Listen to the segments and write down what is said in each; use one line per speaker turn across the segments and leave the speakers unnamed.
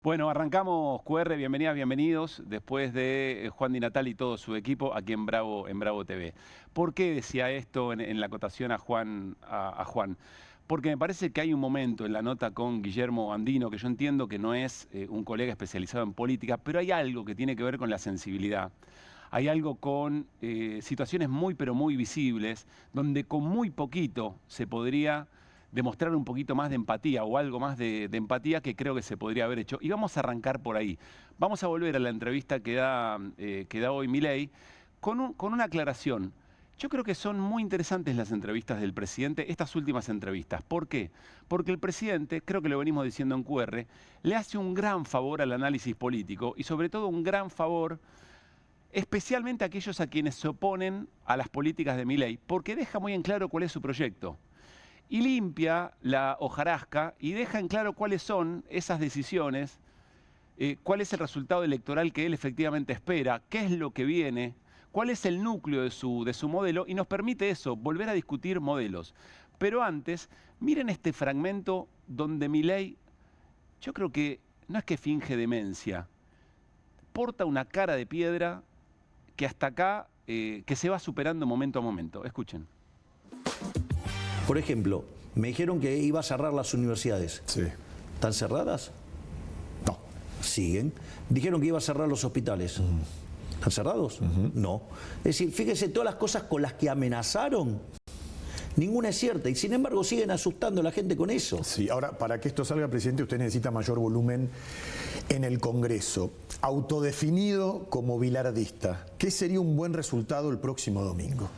Bueno, arrancamos QR, bienvenidas, bienvenidos, después de Juan Di Natale y todo su equipo aquí en Bravo TV. ¿Por qué decía esto en la acotación a Juan? Porque me parece que hay un momento en la nota con Guillermo Andino, que yo entiendo que no es un colega especializado en política, pero hay algo que tiene que ver con la sensibilidad. Hay algo con situaciones muy, pero muy visibles, donde con muy poquito se podría demostrar un poquito más de empatía o algo más de empatía que creo que se podría haber hecho. Y vamos a arrancar por ahí. Vamos a volver a la entrevista que da hoy Milei con una aclaración. Yo creo que son muy interesantes las entrevistas del presidente, estas últimas entrevistas. ¿Por qué? Porque el presidente, creo que lo venimos diciendo en QR, le hace un gran favor al análisis político y sobre todo un gran favor especialmente a aquellos a quienes se oponen a las políticas de Milei, porque deja muy en claro cuál es su proyecto. Y limpia la hojarasca y deja en claro cuáles son esas decisiones, cuál es el resultado electoral que él efectivamente espera, qué es lo que viene, cuál es el núcleo de su modelo, y nos permite eso, volver a discutir modelos. Pero antes, miren este fragmento donde Milei, yo creo que no es que finge demencia, porta una cara de piedra que hasta acá, que se va superando momento a momento. Escuchen.
Por ejemplo, me dijeron que iba a cerrar las universidades.
Sí.
¿Están cerradas?
No.
Siguen. Dijeron que iba a cerrar los hospitales. ¿Están cerrados? No. Es decir, fíjese, todas las cosas con las que amenazaron, ninguna es cierta. Y sin embargo siguen asustando a la gente con eso.
Sí, ahora, para que esto salga, presidente, usted necesita mayor volumen en el Congreso. Autodefinido como bilardista, ¿qué sería un buen resultado el próximo domingo?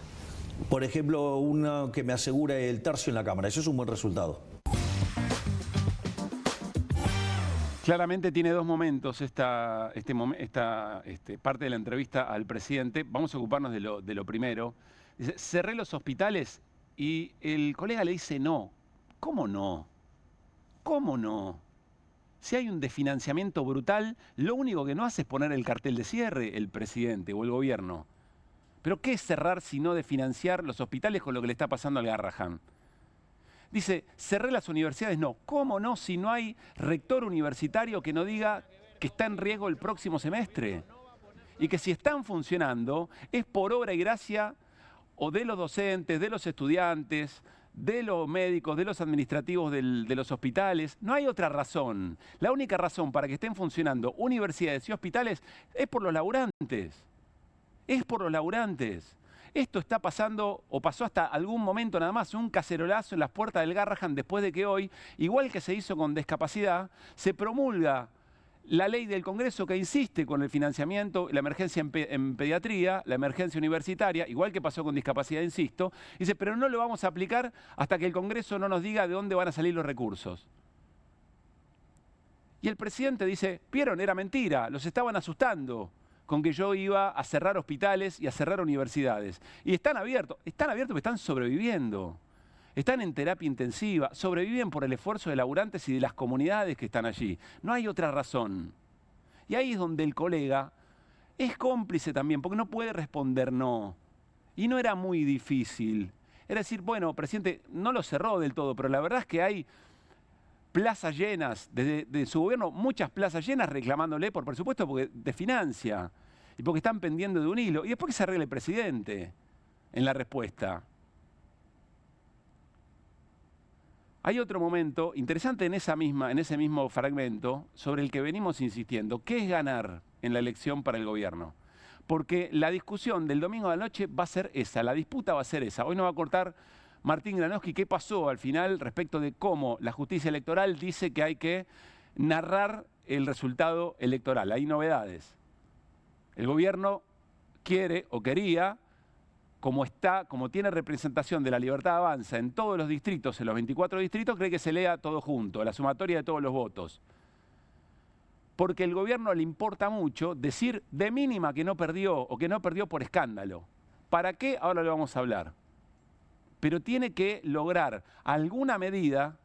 Por ejemplo, uno que me asegure el tercio en la Cámara. Eso es un buen resultado.
Claramente tiene dos momentos esta parte de la entrevista al presidente. Vamos a ocuparnos de lo primero. Dice, cerré los hospitales y el colega le dice no. ¿Cómo no? ¿Cómo no? Si hay un desfinanciamiento brutal, lo único que no hace es poner el cartel de cierre el presidente o el gobierno. ¿Pero qué es cerrar si no de financiar los hospitales con lo que le está pasando al Garrahan? Dice, cerré las universidades. No. ¿Cómo no si no hay rector universitario que no diga que está en riesgo el próximo semestre? Y que si están funcionando es por obra y gracia o de los docentes, de los estudiantes, de los médicos, de los administrativos de los hospitales. No hay otra razón. La única razón para que estén funcionando universidades y hospitales es por los laburantes. Es por los laburantes. Esto está pasando, o pasó hasta algún momento nada más, un cacerolazo en las puertas del Garrahan después de que hoy, igual que se hizo con discapacidad, se promulga la ley del Congreso que insiste con el financiamiento, la emergencia en pediatría, la emergencia universitaria, igual que pasó con discapacidad, insisto, dice, pero no lo vamos a aplicar hasta que el Congreso no nos diga de dónde van a salir los recursos. Y el presidente dice, vieron, era mentira, los estaban asustando con que yo iba a cerrar hospitales y a cerrar universidades. Y están abiertos porque están sobreviviendo. Están en terapia intensiva, sobreviven por el esfuerzo de laburantes y de las comunidades que están allí. No hay otra razón. Y ahí es donde el colega es cómplice también, porque no puede responder no. Y no era muy difícil. Era decir, bueno, presidente, no lo cerró del todo, pero la verdad es que hay plazas llenas, desde su gobierno, muchas plazas llenas reclamándole, por supuesto, porque desfinancia y porque están pendiendo de un hilo. Y después que se arregle el presidente en la respuesta. Hay otro momento interesante en ese mismo fragmento sobre el que venimos insistiendo. ¿Qué es ganar en la elección para el gobierno? Porque la discusión del domingo de la noche va a ser esa, la disputa va a ser esa. Hoy nos va a cortar Martín Granowski qué pasó al final respecto de cómo la justicia electoral dice que hay que narrar el resultado electoral. Hay novedades. El gobierno quiere o quería, como tiene representación de la Libertad Avanza en todos los distritos, en los 24 distritos, cree que se lea todo junto, la sumatoria de todos los votos. Porque el gobierno le importa mucho decir de mínima que no perdió o que no perdió por escándalo. ¿Para qué? Ahora lo vamos a hablar. Pero tiene que lograr alguna medida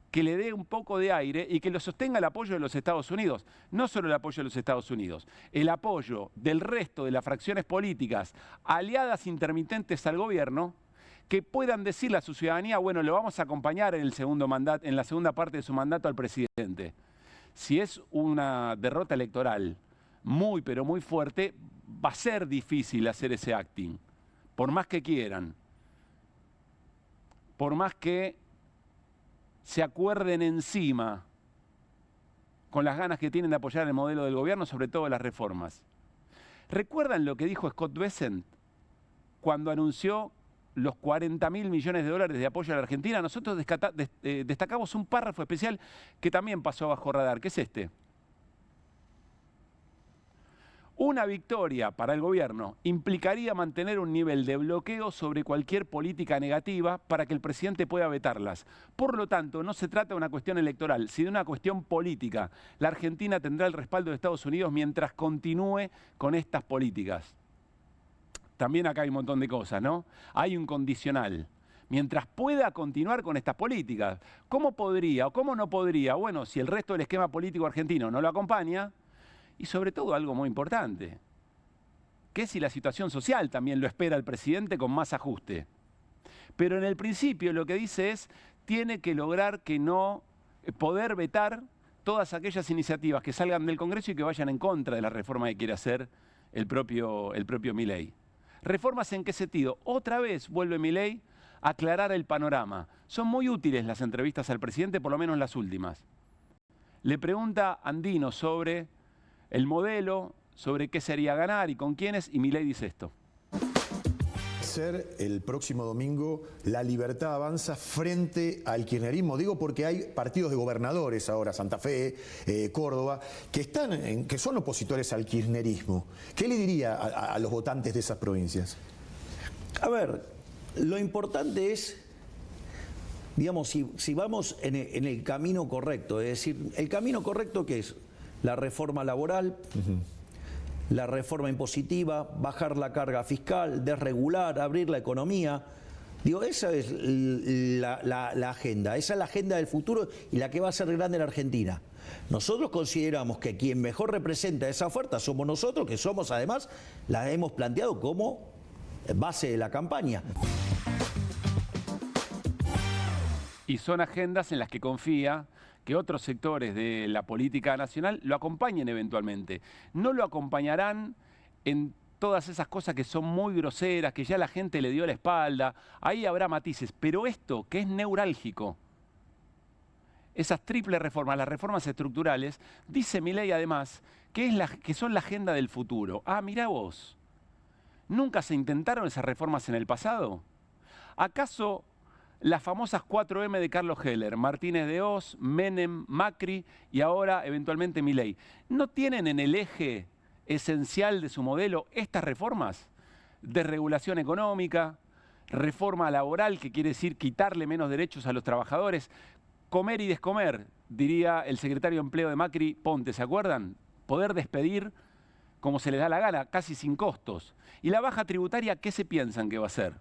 que le dé un poco de aire y que lo sostenga el apoyo de los Estados Unidos. No solo el apoyo de los Estados Unidos, el apoyo del resto de las fracciones políticas aliadas intermitentes al gobierno, que puedan decirle a su ciudadanía, bueno, lo vamos a acompañar en el segundo mandato, en la segunda parte de su mandato al presidente. si es una derrota electoral muy, pero muy fuerte, va a ser difícil hacer ese acting, por más que quieran, por más que se acuerden encima con las ganas que tienen de apoyar el modelo del gobierno, sobre todo las reformas. ¿Recuerdan lo que dijo Scott Bessent cuando anunció los 40.000 millones de dólares de apoyo a la Argentina? Nosotros destacamos un párrafo especial que también pasó bajo radar, que es este. Una victoria para el gobierno implicaría mantener un nivel de bloqueo sobre cualquier política negativa para que el presidente pueda vetarlas. Por lo tanto, no se trata de una cuestión electoral, sino de una cuestión política. La Argentina tendrá el respaldo de Estados Unidos mientras continúe con estas políticas. También acá hay un montón de cosas, ¿no? Hay un condicional. Mientras pueda continuar con estas políticas. ¿Cómo podría o cómo no podría? Bueno, si el resto del esquema político argentino no lo acompaña. Y sobre todo algo muy importante, que es si la situación social también lo espera el presidente con más ajuste. Pero en el principio lo que dice es, tiene que lograr que no poder vetar todas aquellas iniciativas que salgan del Congreso y que vayan en contra de la reforma que quiere hacer el propio Milei. ¿Reformas en qué sentido? Otra vez vuelve Milei a aclarar el panorama. Son muy útiles las entrevistas al presidente, por lo menos las últimas. Le pregunta Andino sobre el modelo, sobre qué sería ganar y con quiénes, y Milei dice esto.
Ser el próximo domingo La Libertad Avanza frente al kirchnerismo. Digo porque hay partidos de gobernadores ahora, Santa Fe, Córdoba, que son opositores al kirchnerismo. ¿Qué le diría a los votantes de esas provincias?
A ver, lo importante es, digamos, si vamos en el camino correcto, es decir, el camino correcto ¿qué es? La reforma laboral, la reforma impositiva, bajar la carga fiscal, desregular, abrir la economía. Digo, esa es la agenda, esa es la agenda del futuro y la que va a ser grande en Argentina. Nosotros consideramos que quien mejor representa esa oferta somos nosotros, que somos además, la hemos planteado como base de la campaña.
Y son agendas en las que confía que otros sectores de la política nacional lo acompañen eventualmente. No lo acompañarán en todas esas cosas que son muy groseras, que ya la gente le dio la espalda. Ahí habrá matices, pero esto que es neurálgico, esas triples reformas, las reformas estructurales, dice Milei además que son la agenda del futuro. Ah, mirá vos, ¿nunca se intentaron esas reformas en el pasado? ¿Acaso las famosas 4M de Carlos Heller, Martínez de Hoz, Menem, Macri y ahora eventualmente Milei, no tienen en el eje esencial de su modelo estas reformas? Desregulación económica, reforma laboral, que quiere decir quitarle menos derechos a los trabajadores, comer y descomer, diría el secretario de Empleo de Macri, Ponte, ¿se acuerdan? Poder despedir como se les da la gana, casi sin costos. Y la baja tributaria, ¿qué se piensan que va a ser?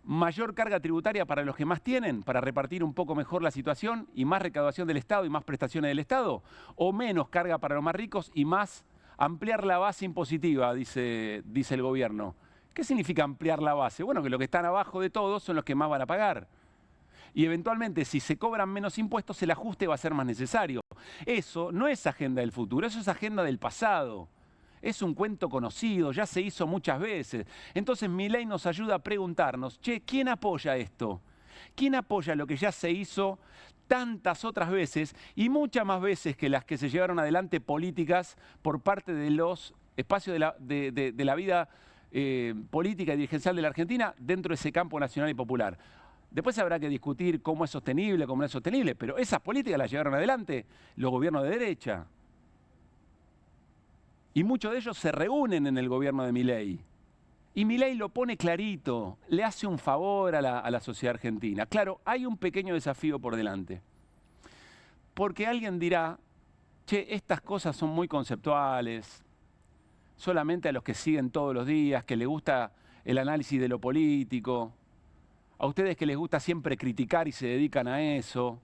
Mayor carga tributaria para los que más tienen, para repartir un poco mejor la situación y más recaudación del Estado y más prestaciones del Estado, o menos carga para los más ricos y más ampliar la base impositiva, dice el gobierno. ¿Qué significa ampliar la base? Bueno, que los que están abajo de todos son los que más van a pagar. Y eventualmente, si se cobran menos impuestos, el ajuste va a ser más necesario. Eso no es agenda del futuro, eso es agenda del pasado. Es un cuento conocido, ya se hizo muchas veces. Entonces Milei nos ayuda a preguntarnos, che, ¿quién apoya esto? ¿Quién apoya lo que ya se hizo tantas otras veces y muchas más veces que las que se llevaron adelante políticas por parte de los espacios de la vida política y dirigencial de la Argentina dentro de ese campo nacional y popular? Después habrá que discutir cómo es sostenible, cómo no es sostenible, pero esas políticas las llevaron adelante los gobiernos de derecha. Y muchos de ellos se reúnen en el gobierno de Milei. Y Milei lo pone clarito, le hace un favor a la sociedad argentina. Claro, hay un pequeño desafío por delante. Porque alguien dirá, che, estas cosas son muy conceptuales, solamente a los que siguen todos los días, que les gusta el análisis de lo político, a ustedes que les gusta siempre criticar y se dedican a eso,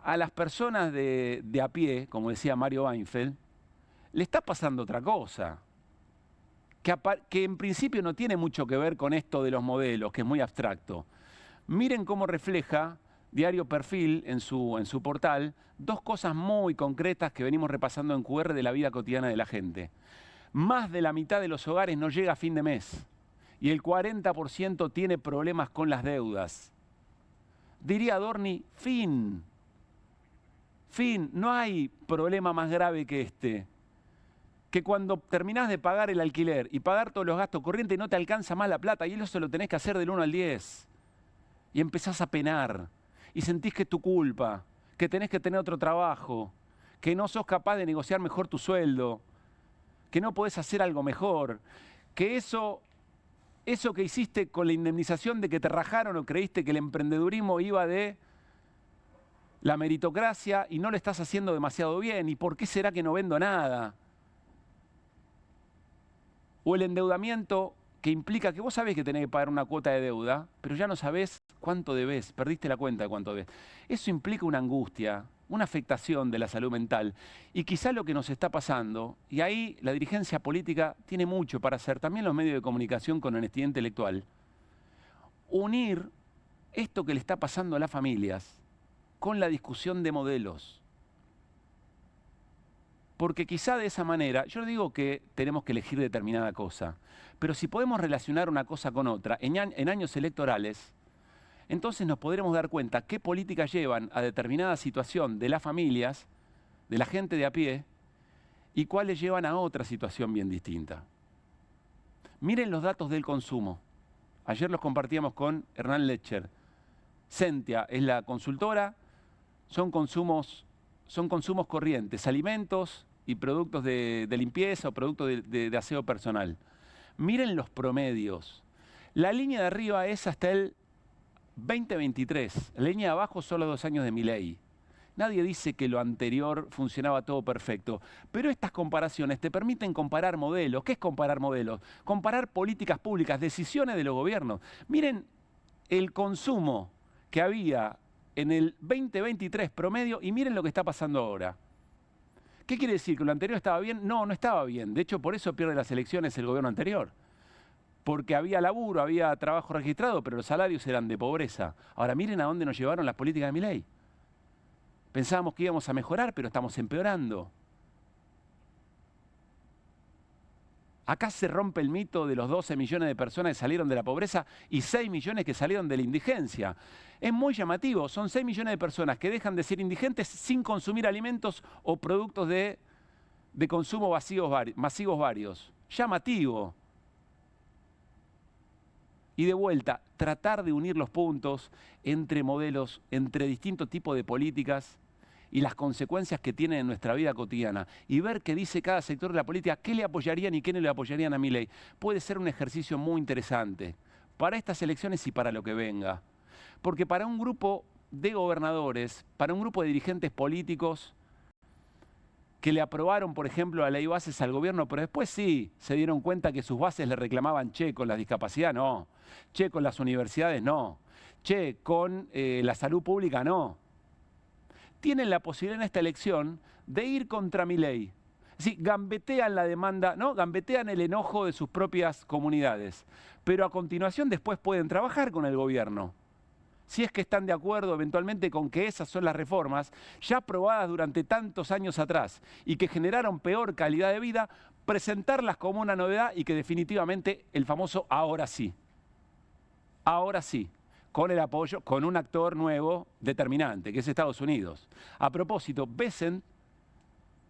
a las personas de a pie, como decía Mario Weinfeld, le está pasando otra cosa, que en principio no tiene mucho que ver con esto de los modelos, que es muy abstracto. Miren cómo refleja Diario Perfil, en su portal, 2 cosas muy concretas que venimos repasando en QR de la vida cotidiana de la gente. Más de la mitad de los hogares no llega a fin de mes y el 40% tiene problemas con las deudas. Diría Adorni, fin. Fin, no hay problema más grave que este. Que cuando terminás de pagar el alquiler y pagar todos los gastos corrientes no te alcanza más la plata y eso lo tenés que hacer del 1 al 10. Y empezás a penar y sentís que es tu culpa, que tenés que tener otro trabajo, que no sos capaz de negociar mejor tu sueldo, que no podés hacer algo mejor, que eso que hiciste con la indemnización de que te rajaron o creíste que el emprendedurismo iba de la meritocracia y no lo estás haciendo demasiado bien. ¿Y por qué será que no vendo nada? O el endeudamiento que implica que vos sabés que tenés que pagar una cuota de deuda, pero ya no sabés cuánto debés, perdiste la cuenta de cuánto debés. Eso implica una angustia, una afectación de la salud mental. Y quizá lo que nos está pasando, y ahí la dirigencia política tiene mucho para hacer, también los medios de comunicación con honestidad intelectual, unir esto que le está pasando a las familias con la discusión de modelos. Porque quizá de esa manera, yo no digo que tenemos que elegir determinada cosa, pero si podemos relacionar una cosa con otra en años electorales, entonces nos podremos dar cuenta qué políticas llevan a determinada situación de las familias, de la gente de a pie, y cuáles llevan a otra situación bien distinta. Miren los datos del consumo. Ayer los compartíamos con Hernán Lecher. Sentia es la consultora, son consumos corrientes, alimentos y productos de limpieza o productos de aseo personal. Miren los promedios. La línea de arriba es hasta el 2023. La línea de abajo son los 2 años de Milei. Nadie dice que lo anterior funcionaba todo perfecto, pero estas comparaciones te permiten comparar modelos. ¿Qué es comparar modelos? Comparar políticas públicas, decisiones de los gobiernos. Miren el consumo que había en el 2023 promedio y miren lo que está pasando ahora. ¿Qué quiere decir? ¿Que lo anterior estaba bien? No, no estaba bien. De hecho, por eso pierde las elecciones el gobierno anterior. Porque había laburo, había trabajo registrado, pero los salarios eran de pobreza. Ahora miren a dónde nos llevaron las políticas de Milei. Pensábamos que íbamos a mejorar, pero estamos empeorando. Acá se rompe el mito de los 12 millones de personas que salieron de la pobreza y 6 millones que salieron de la indigencia. Es muy llamativo, son 6 millones de personas que dejan de ser indigentes sin consumir alimentos o productos de consumo masivos varios. Llamativo. Y de vuelta, tratar de unir los puntos entre modelos, entre distintos tipos de políticas y las consecuencias que tienen en nuestra vida cotidiana y ver qué dice cada sector de la política, qué le apoyarían y qué no le apoyarían a Milei. Puede ser un ejercicio muy interesante para estas elecciones y para lo que venga. Porque para un grupo de gobernadores, para un grupo de dirigentes políticos que le aprobaron, por ejemplo, la ley de bases al gobierno, pero después sí se dieron cuenta que sus bases le reclamaban, che, con la discapacidad no, che, con las universidades no, che, con la salud pública no. Tienen la posibilidad en esta elección de ir contra Milei. Es decir, gambetean la demanda, ¿no? Gambetean el enojo de sus propias comunidades. Pero a continuación después pueden trabajar con el gobierno. Si es que están de acuerdo eventualmente con que esas son las reformas ya aprobadas durante tantos años atrás y que generaron peor calidad de vida, presentarlas como una novedad y que definitivamente el famoso ahora sí. Ahora sí. Con el apoyo, con un actor nuevo determinante, que es Estados Unidos. A propósito, Bessent,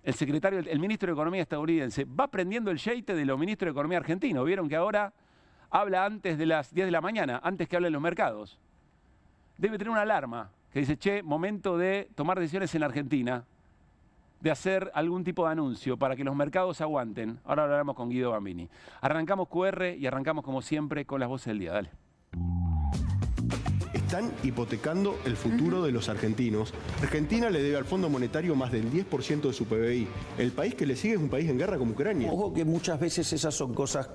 el ministro de Economía estadounidense, va prendiendo el yeite de los ministros de Economía argentinos. Vieron que ahora habla antes de las 10 de la mañana, antes que hablen los mercados. Debe tener una alarma que dice, che, momento de tomar decisiones en Argentina, de hacer algún tipo de anuncio para que los mercados aguanten. Ahora hablaremos con Guido Bambini. Arrancamos QR y arrancamos como siempre con las voces del día. Dale.
Están hipotecando el futuro de los argentinos. Argentina le debe al Fondo Monetario más del 10% de su PBI. El país que le sigue es un país en guerra como Ucrania.
Ojo que muchas veces esas son cosas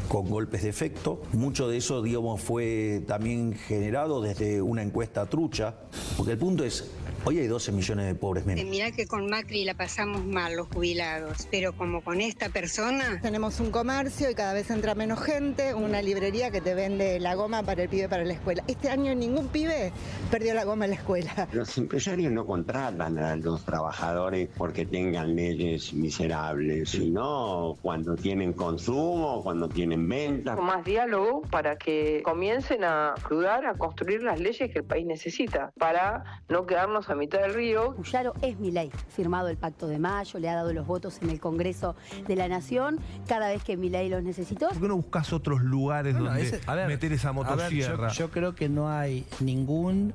con golpes de efecto. Mucho de eso, digamos, fue también generado desde una encuesta trucha. Porque el punto es, Hoy hay 12 millones de pobres menos.
Mirá que con Macri la pasamos mal los jubilados, pero como con esta persona...
Tenemos un comercio y cada vez entra menos gente, una librería que te vende la goma para el pibe para la escuela. Este año ningún pibe perdió la goma en la escuela.
Los empresarios no contratan a los trabajadores porque tengan leyes miserables, sino cuando tienen consumo, cuando tienen ventas.
Más diálogo para que comiencen a ayudar a construir las leyes que el país necesita, para no quedarnos a mitad del río.
Claro, es Milei, firmado el Pacto de Mayo, le ha dado los votos en el Congreso de la Nación cada vez que Milei los necesitó.
¿Por qué no buscas otros lugares donde meter esa motosierra?
Yo creo que no hay ningún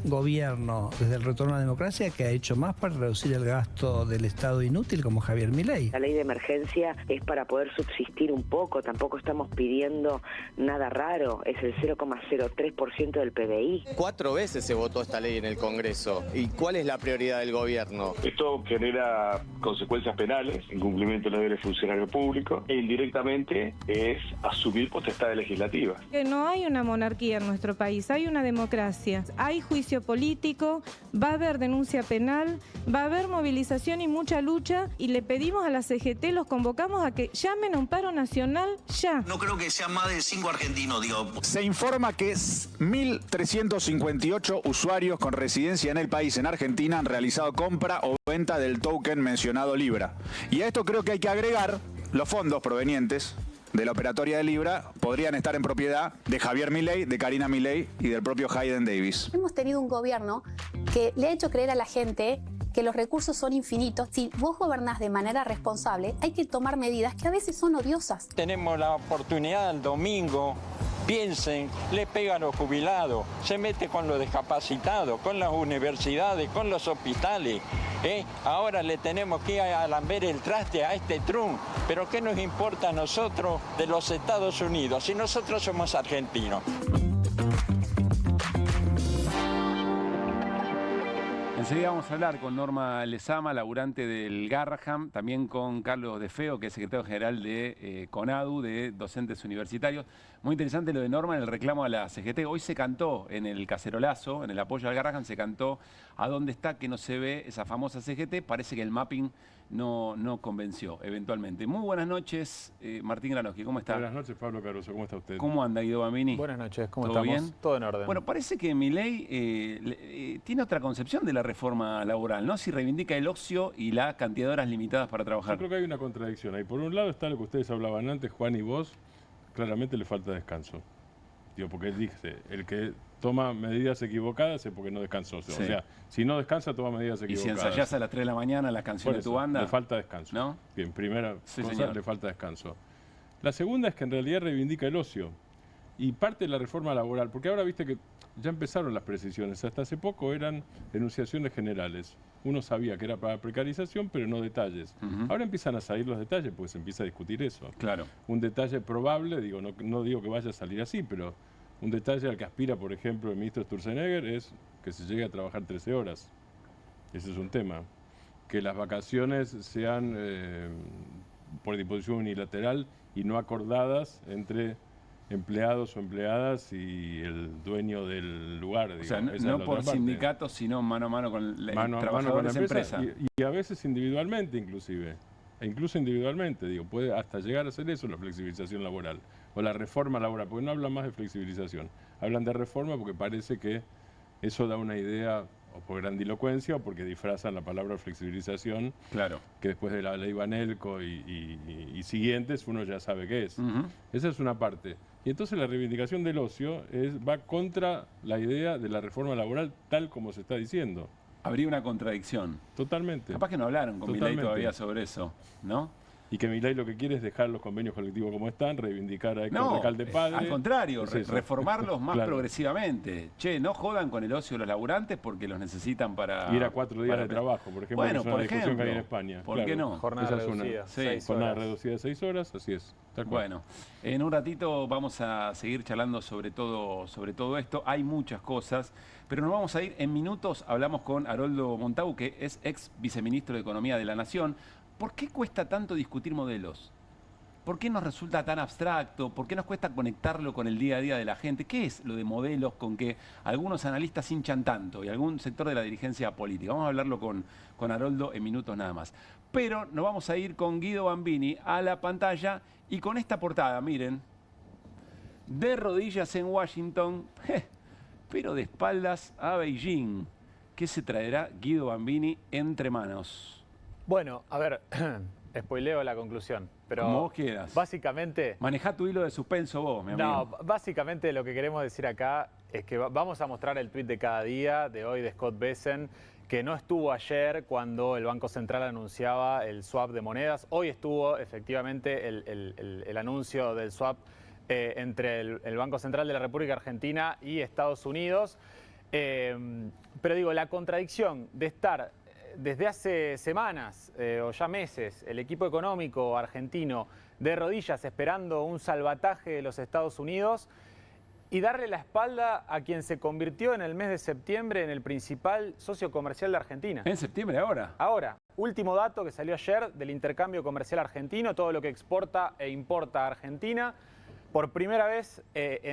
gobierno desde el retorno a la democracia que ha hecho más para reducir el gasto del Estado inútil como Javier Milei.
La ley de emergencia es para poder subsistir un poco, tampoco estamos pidiendo nada raro, es el 0,03% del PBI.
4 veces se votó esta ley en el Congreso. ¿Y cuál es la prioridad del gobierno?
Esto genera consecuencias penales, incumplimiento de los deberes del funcionario público, e indirectamente es asumir potestades legislativas.
Que no hay una monarquía en nuestro país, hay una democracia, hay juicio político, va a haber denuncia penal, va a haber movilización y mucha lucha, y le pedimos a la CGT, los convocamos a que llamen a un paro nacional ya.
No creo que sean más de 5 argentinos, digo.
Se informa que 1.358 usuarios con residencia en el país, en Argentina, han realizado compra o venta del token mencionado Libra. Y a esto creo que hay que agregar los fondos provenientes de la operatoria de Libra podrían estar en propiedad de Javier Milei, de Karina Milei y del propio Hayden Davis.
Hemos tenido un gobierno que le ha hecho creer a la gente que los recursos son infinitos. Si vos gobernás de manera responsable, hay que tomar medidas que a veces son odiosas.
Tenemos la oportunidad el domingo. Piensen, le pega a los jubilados, se mete con los discapacitados, con las universidades, con los hospitales. Ahora le tenemos que ir a lamber el traste a este Trump. Pero ¿qué nos importa a nosotros de los Estados Unidos si nosotros somos argentinos?
Enseguida vamos a hablar con Norma Lezama, laburante del Garrahan, también con Carlos De Feo, que es secretario general de CONADU, de docentes universitarios. Muy interesante lo de Norma en el reclamo a la CGT. Hoy se cantó en el cacerolazo, en el apoyo al Garrahan, se cantó a dónde está que no se ve esa famosa CGT. Parece que el mapping no convenció, eventualmente. Muy buenas noches, Martín Granowski, ¿cómo está?
Buenas noches, Pablo Caruso, ¿cómo está usted?
¿Cómo anda, Guido Bambini?
Buenas noches, ¿cómo
¿Todo
estamos?
bien?
Todo en orden.
Bueno, parece que Milei tiene otra concepción de la reforma laboral, ¿no? Si reivindica el ocio y la cantidad de horas limitadas para trabajar.
Yo creo que hay una contradicción ahí. Por un lado está lo que ustedes hablaban antes, Juan y vos, claramente le falta descanso. Digo, porque él dice, el que toma medidas equivocadas es porque no descansó. Sí. O sea, si no descansa, toma medidas equivocadas.
Y si ensayás a las 3 de la mañana las canciones de tu banda...
Le falta descanso.
¿No?
Bien, primera cosa,
señor.
Le falta descanso. La segunda es que en realidad reivindica el ocio. Y parte de la reforma laboral, porque ahora viste que ya empezaron las precisiones. Hasta hace poco eran enunciaciones generales. Uno sabía que era para precarización, pero no detalles. Ahora empiezan a salir los detalles, pues se empieza a discutir eso.
Claro.
Un detalle probable, digo, no digo que vaya a salir así, pero un detalle al que aspira, por ejemplo, el ministro Sturzenegger es que se llegue a trabajar 13 horas. Ese es un tema. Que las vacaciones sean por disposición unilateral y no acordadas entre empleados o empleadas y el dueño del lugar.
O sea, no por sindicatos, sino mano a mano con trabajadores de empresa.
Y a veces individualmente, inclusive. E incluso individualmente, digo, puede hasta llegar a ser eso la flexibilización laboral o la reforma laboral, porque no hablan más de flexibilización, hablan de reforma porque parece que eso da una idea o por grandilocuencia o porque disfrazan la palabra flexibilización,
claro,
que después de la ley Banelco y siguientes uno ya sabe qué es. Esa es una parte. Y entonces la reivindicación del ocio va contra la idea de la reforma laboral tal como se está diciendo.
Habría una contradicción.
Totalmente.
Capaz que no hablaron con Milei todavía sobre eso, ¿no?
Y que Milei lo que quiere es dejar los convenios colectivos como están, reivindicar a Héctor Recalde Padre.
Al contrario, reformarlos más progresivamente. Che, no jodan con el ocio de los laburantes porque los necesitan para...
Ir a 4 días de trabajo, por ejemplo,
bueno,
es una discusión que hay en España.
¿Por qué no?
Jornada reducida,
jornada reducida de 6 horas, así es.
Bueno, en un ratito vamos a seguir charlando sobre todo esto. Hay muchas cosas, pero nos vamos a ir en minutos. Hablamos con Haroldo Montagu, que es ex viceministro de Economía de la Nación. ¿Por qué cuesta tanto discutir modelos? ¿Por qué nos resulta tan abstracto? ¿Por qué nos cuesta conectarlo con el día a día de la gente? ¿Qué es lo de modelos con que algunos analistas hinchan tanto y algún sector de la dirigencia política? Vamos a hablarlo con Haroldo en minutos nada más. Pero nos vamos a ir con Guido Bambini a la pantalla y con esta portada, miren, de rodillas en Washington, pero de espaldas a Beijing. ¿Qué se traerá Guido Bambini entre manos?
Bueno, a ver, spoileo la conclusión, pero
como vos quieras.
Básicamente...
Manejá tu hilo de suspenso vos, mi amigo.
No, básicamente lo que queremos decir acá es que vamos a mostrar el tuit de cada día de hoy de Scott Bessent, que no estuvo ayer cuando el Banco Central anunciaba el swap de monedas. Hoy estuvo efectivamente el anuncio del swap entre el Banco Central de la República Argentina y Estados Unidos. Pero digo, la contradicción de estar desde hace semanas o ya meses el equipo económico argentino de rodillas esperando un salvataje de los Estados Unidos y darle la espalda a quien se convirtió en el mes de septiembre en el principal socio comercial de Argentina.
¿En septiembre ahora?
Ahora, último dato que salió ayer del intercambio comercial argentino, todo lo que exporta e importa a Argentina. Por primera vez,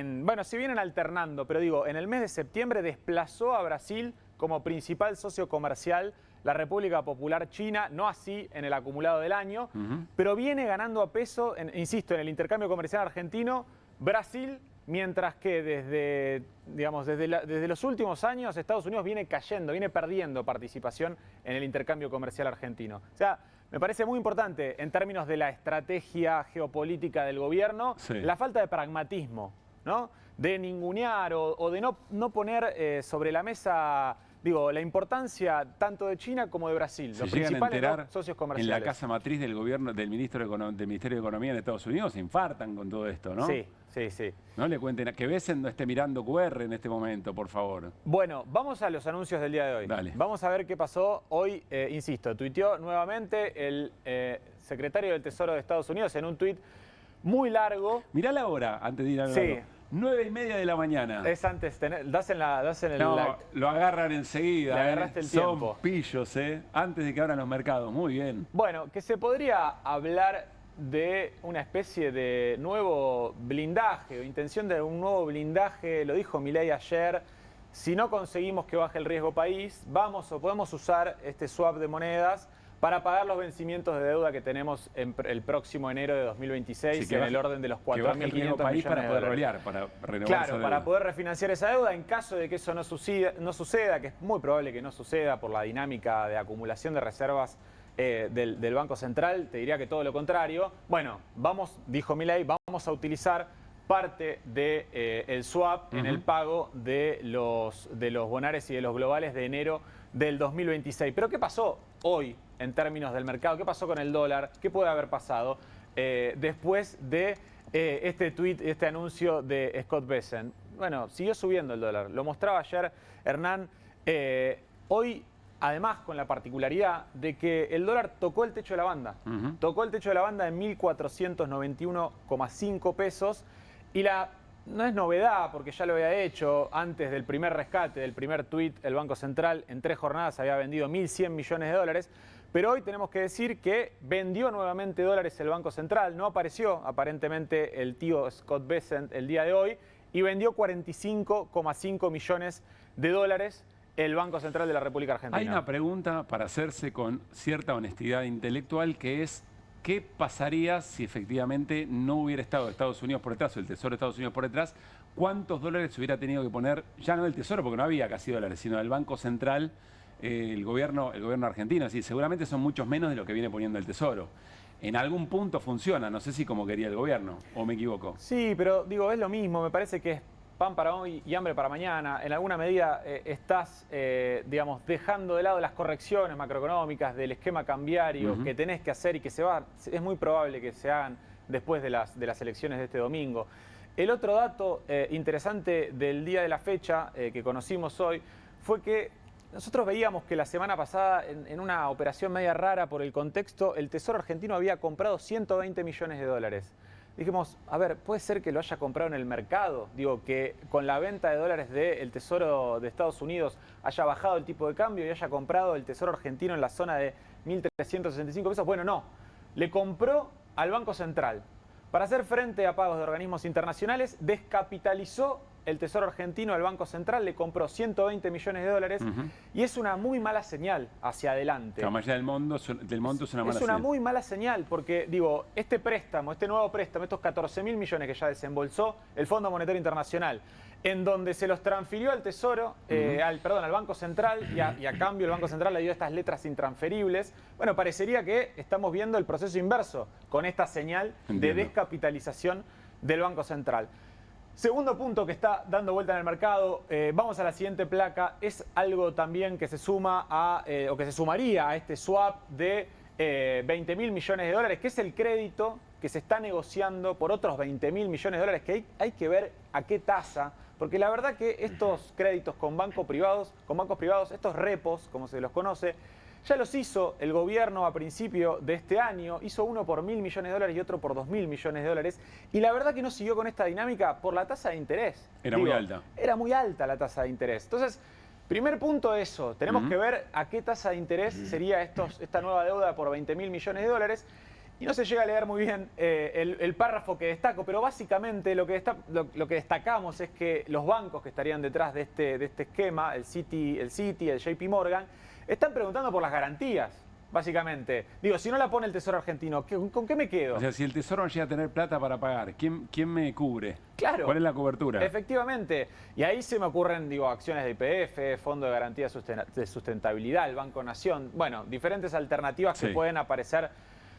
bueno, si vienen alternando, pero digo, en el mes de septiembre desplazó a Brasil como principal socio comercial la República Popular China, no así en el acumulado del año, pero viene ganando a peso, insisto, en el intercambio comercial argentino, Brasil, mientras que desde los últimos años Estados Unidos viene cayendo, viene perdiendo participación en el intercambio comercial argentino. O sea, me parece muy importante en términos de la estrategia geopolítica del gobierno, la falta de pragmatismo, ¿no? De ningunear o de no poner sobre la mesa, digo, la importancia tanto de China como de Brasil, los principales socios comerciales.
En la casa matriz del gobierno, del Ministerio de Economía en Estados Unidos, se infartan con todo esto, ¿no?
Sí, sí, sí.
No le cuenten, que Bessent no esté mirando QR en este momento, por favor.
Bueno, vamos a los anuncios del día de hoy.
Dale.
Vamos a ver qué pasó hoy, insisto, tuiteó nuevamente el secretario del Tesoro de Estados Unidos en un tuit muy largo.
Mirá la hora, antes de ir a hablar.
Sí.
9:30 de la mañana.
Es antes, das en el
no,
like.
Lo agarran enseguida.
Le agarraste el tiempo.
Son pillos, antes de que abran los mercados. Muy bien.
Bueno, que se podría hablar de una especie de nuevo blindaje o intención de un nuevo blindaje, lo dijo Milei ayer. Si no conseguimos que baje el riesgo país, vamos o podemos usar este swap de monedas para pagar los vencimientos de deuda que tenemos en el próximo enero de 2026, sí, en el orden de los 4.500 millones
para poder rolear, para renovar esa deuda.
Para poder refinanciar esa deuda en caso de que eso no suceda, que es muy probable que no suceda por la dinámica de acumulación de reservas del Banco Central, te diría que todo lo contrario. Bueno, dijo Milei, vamos a utilizar parte del swap en el pago de los bonares y de los globales de enero del 2026. ¿Pero qué pasó hoy en términos del mercado? ¿Qué pasó con el dólar? ¿Qué puede haber pasado después de este tuit, este anuncio de Scott Bessent? Bueno, siguió subiendo el dólar. Lo mostraba ayer Hernán. Hoy, además, con la particularidad de que el dólar tocó el techo de la banda. Tocó el techo de la banda en 1.491,5 pesos. Y no es novedad, porque ya lo había hecho antes del primer rescate, del primer tuit, el Banco Central en 3 jornadas había vendido 1.100 millones de dólares. Pero hoy tenemos que decir que vendió nuevamente dólares el Banco Central. No apareció aparentemente el tío Scott Bessent el día de hoy y vendió 45,5 millones de dólares el Banco Central de la República Argentina.
Hay una pregunta para hacerse con cierta honestidad intelectual que es: ¿qué pasaría si efectivamente no hubiera estado Estados Unidos por detrás o el Tesoro de Estados Unidos por detrás? ¿Cuántos dólares hubiera tenido que poner, ya no del Tesoro, porque no había casi dólares, sino del Banco Central, el gobierno argentino? Así, seguramente son muchos menos de lo que viene poniendo el Tesoro. En algún punto funciona, no sé si como quería el gobierno, o me equivoco.
Sí, pero digo, es lo mismo, me parece que es pan para hoy y hambre para mañana. En alguna medida estás, digamos, dejando de lado las correcciones macroeconómicas del esquema cambiario que tenés que hacer y que es muy probable que se hagan después de las elecciones de este domingo. El otro dato interesante del día de la fecha que conocimos hoy fue que nosotros veíamos que la semana pasada, en una operación media rara por el contexto, el Tesoro argentino había comprado 120 millones de dólares. Dijimos, a ver, ¿puede ser que lo haya comprado en el mercado? Digo, que con la venta de dólares del Tesoro de Estados Unidos haya bajado el tipo de cambio y haya comprado el Tesoro argentino en la zona de 1.365 pesos. Bueno, no. Le compró al Banco Central para hacer frente a pagos de organismos internacionales, descapitalizó el Tesoro argentino al Banco Central, le compró 120 millones de dólares y es una muy mala señal hacia adelante.
La mayoría del monto es una mala señal.
Es una muy mala señal porque, digo, este nuevo préstamo, estos 14.000 millones que ya desembolsó el Fondo Monetario Internacional, en donde se los transfirió al Tesoro, al Banco Central y a cambio el Banco Central le dio estas letras intransferibles. Bueno, parecería que estamos viendo el proceso inverso con esta señal de descapitalización del Banco Central. Segundo punto que está dando vuelta en el mercado, vamos a la siguiente placa, es algo también que se suma o que se sumaría a este swap de 20.000 millones de dólares, que es el crédito que se está negociando por otros 20.000 millones de dólares, que hay que ver a qué tasa, porque la verdad que estos créditos con bancos privados, estos repos, como se los conoce, ya los hizo el gobierno a principio de este año, hizo uno por 1.000 millones de dólares y otro por 2.000 millones de dólares, y la verdad que no siguió con esta dinámica por la tasa de interés.
Era muy alta.
Era muy alta la tasa de interés. Entonces, primer punto eso, tenemos que ver a qué tasa de interés sería esta nueva deuda por 20.000 millones de dólares. Y no se llega a leer muy bien el párrafo que destaco, pero básicamente lo que destacamos es que los bancos que estarían detrás de este esquema, el Citi, el JP Morgan, están preguntando por las garantías, básicamente. Digo, si no la pone el Tesoro argentino, ¿con qué me quedo?
O sea, si el Tesoro no llega a tener plata para pagar, ¿quién me cubre?
Claro.
¿Cuál es la cobertura?
Efectivamente. Y ahí se me ocurren, acciones de YPF, Fondo de Garantía de Sustentabilidad, el Banco Nación, bueno, diferentes alternativas que pueden aparecer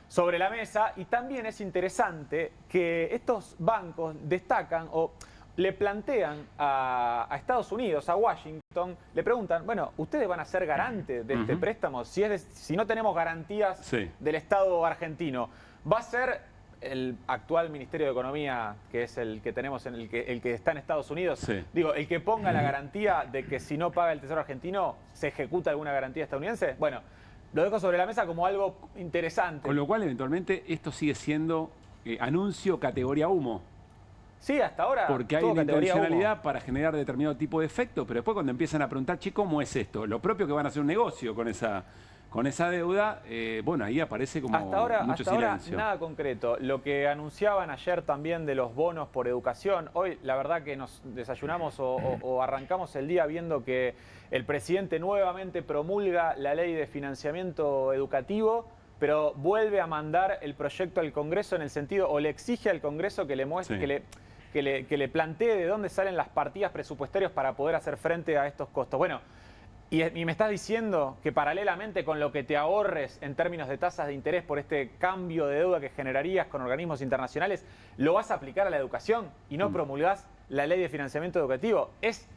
sobre la mesa. Y también es interesante que estos bancos destacan o le plantean a Estados Unidos, a Washington, le preguntan, bueno, ¿ustedes van a ser garantes de este préstamo? Si no tenemos garantías del Estado argentino, ¿va a ser el actual Ministerio de Economía, que es el que tenemos, el que está en Estados Unidos, el que ponga la garantía de que si no paga el Tesoro argentino, se ejecuta alguna garantía estadounidense? Bueno, lo dejo sobre la mesa como algo interesante.
Con lo cual, eventualmente, esto sigue siendo anuncio categoría humo.
Sí, hasta ahora.
Porque hay una intencionalidad para generar determinado tipo de efecto, pero después cuando empiezan a preguntar, che, ¿cómo es esto? Lo propio que van a hacer un negocio con esa deuda, bueno, ahí aparece como mucho silencio.
Nada concreto. Lo que anunciaban ayer también de los bonos por educación, hoy la verdad que nos desayunamos o arrancamos el día viendo que el presidente nuevamente promulga la ley de financiamiento educativo, pero vuelve a mandar el proyecto al Congreso en el sentido, o le exige al Congreso que le muestre, que le plantee de dónde salen las partidas presupuestarias para poder hacer frente a estos costos. Bueno, y me estás diciendo que paralelamente con lo que te ahorres en términos de tasas de interés por este cambio de deuda que generarías con organismos internacionales, lo vas a aplicar a la educación y no promulgás la ley de financiamiento educativo. Es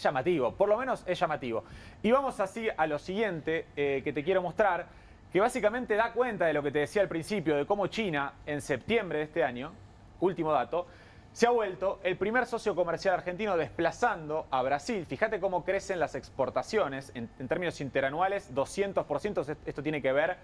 llamativo, por lo menos es llamativo. Y vamos así a lo siguiente que te quiero mostrar, que básicamente da cuenta de lo que te decía al principio, de cómo China, en septiembre de este año, último dato, se ha vuelto el primer socio comercial argentino desplazando a Brasil. Fíjate cómo crecen las exportaciones en términos interanuales, 200%. Esto tiene que ver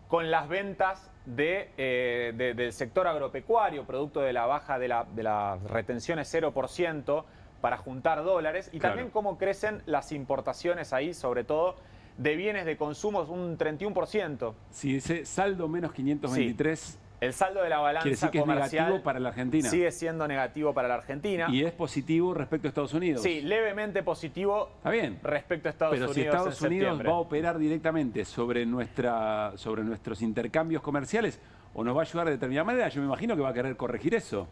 con las ventas del sector agropecuario, producto de la baja de las retenciones 0% para juntar dólares. Y también cómo crecen las importaciones ahí, sobre todo de bienes de consumo, un 31%.
Si ese saldo menos 523...
El saldo de la balanza comercial
es negativo para la Argentina.
Sigue siendo negativo para la Argentina.
¿Y es positivo respecto a Estados Unidos?
Sí, levemente positivo.
Está bien.
Respecto a Estados Unidos.
Pero si Estados Unidos va a operar directamente sobre nuestros intercambios comerciales o nos va a ayudar de determinada manera, yo me imagino que va a querer corregir eso.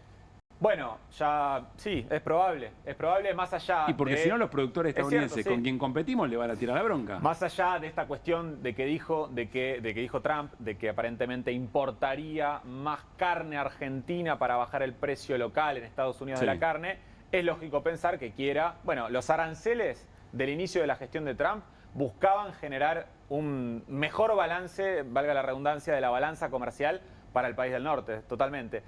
Bueno, ya sí, es probable más allá.
Y porque si no los productores estadounidenses con quien competimos le van a tirar la bronca.
Más allá de esta cuestión de que dijo Trump, de que aparentemente importaría más carne argentina para bajar el precio local en Estados Unidos de la carne, es lógico pensar que los aranceles del inicio de la gestión de Trump buscaban generar un mejor balance, valga la redundancia, de la balanza comercial para el país del norte, totalmente.